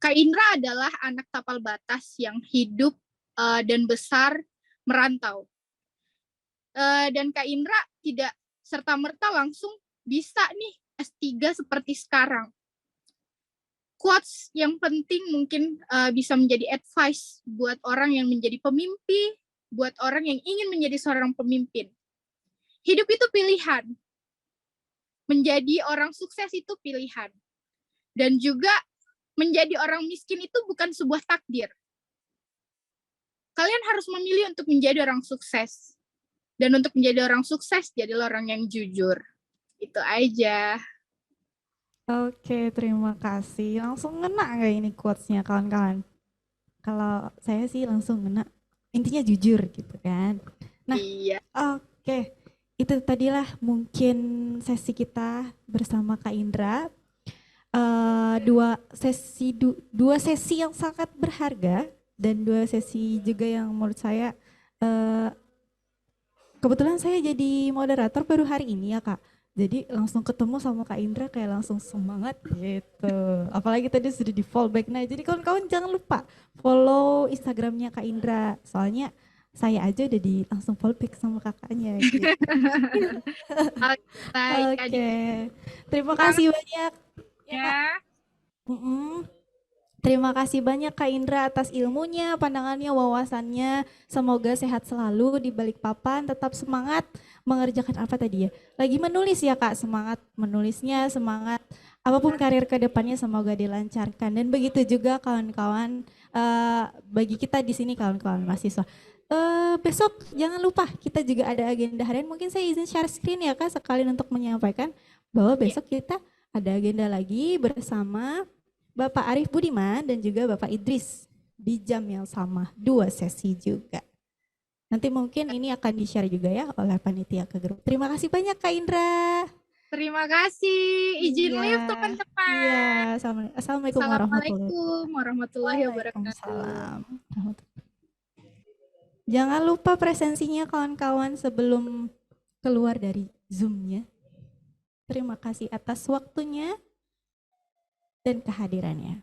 Kak Indra adalah anak tapal batas yang hidup dan besar merantau. Dan Kak Indra tidak serta-merta langsung bisa nih S3 seperti sekarang. Quotes yang penting mungkin bisa menjadi advice buat orang yang menjadi pemimpi, buat orang yang ingin menjadi seorang pemimpin. Hidup itu pilihan. Menjadi orang sukses itu pilihan. Dan juga menjadi orang miskin itu bukan sebuah takdir. Kalian harus memilih untuk menjadi orang sukses. Dan untuk menjadi orang sukses, jadilah orang yang jujur. Itu aja.
Oke, terima kasih. Langsung ngena nggak ini quotes-nya kawan-kawan? Kalau saya sih langsung ngena. Intinya jujur gitu kan. Nah,
iya.
Oke. Itu tadilah mungkin sesi kita bersama Kak Indra. Dua sesi yang sangat berharga dan 2 sesi juga yang menurut saya kebetulan saya jadi moderator baru hari ini ya Kak. Jadi langsung ketemu sama Kak Indra kayak langsung semangat gitu. Apalagi tadi sudah di fallback. Nah jadi kawan-kawan jangan lupa follow Instagramnya Kak Indra. Soalnya saya aja udah langsung fallback sama kakaknya. Gitu. Oke. Terima kasih banyak.
Ya.
Terima kasih banyak Kak Indra atas ilmunya, pandangannya, wawasannya. Semoga sehat selalu di Balikpapan, tetap semangat mengerjakan apa tadi ya? Lagi menulis ya Kak, semangat menulisnya, semangat apapun karir ke depannya semoga dilancarkan. Dan begitu juga kawan-kawan bagi kita di sini kawan-kawan mahasiswa. Besok jangan lupa kita juga ada agenda harian. Mungkin saya izin share screen ya Kak sekalian untuk menyampaikan bahwa besok kita ada agenda lagi bersama Bapak Arif Budiman dan juga Bapak Idris di jam yang sama, 2 sesi juga. Nanti mungkin ini akan di-share juga ya oleh panitia ke grup. Terima kasih banyak Kak Indra.
Terima kasih. Izin live teman-teman.
Iya, Assalamualaikum
warahmatullahi wabarakatuh.
Jangan lupa presensinya kawan-kawan sebelum keluar dari Zoom-nya. Terima kasih atas waktunya dan kehadirannya.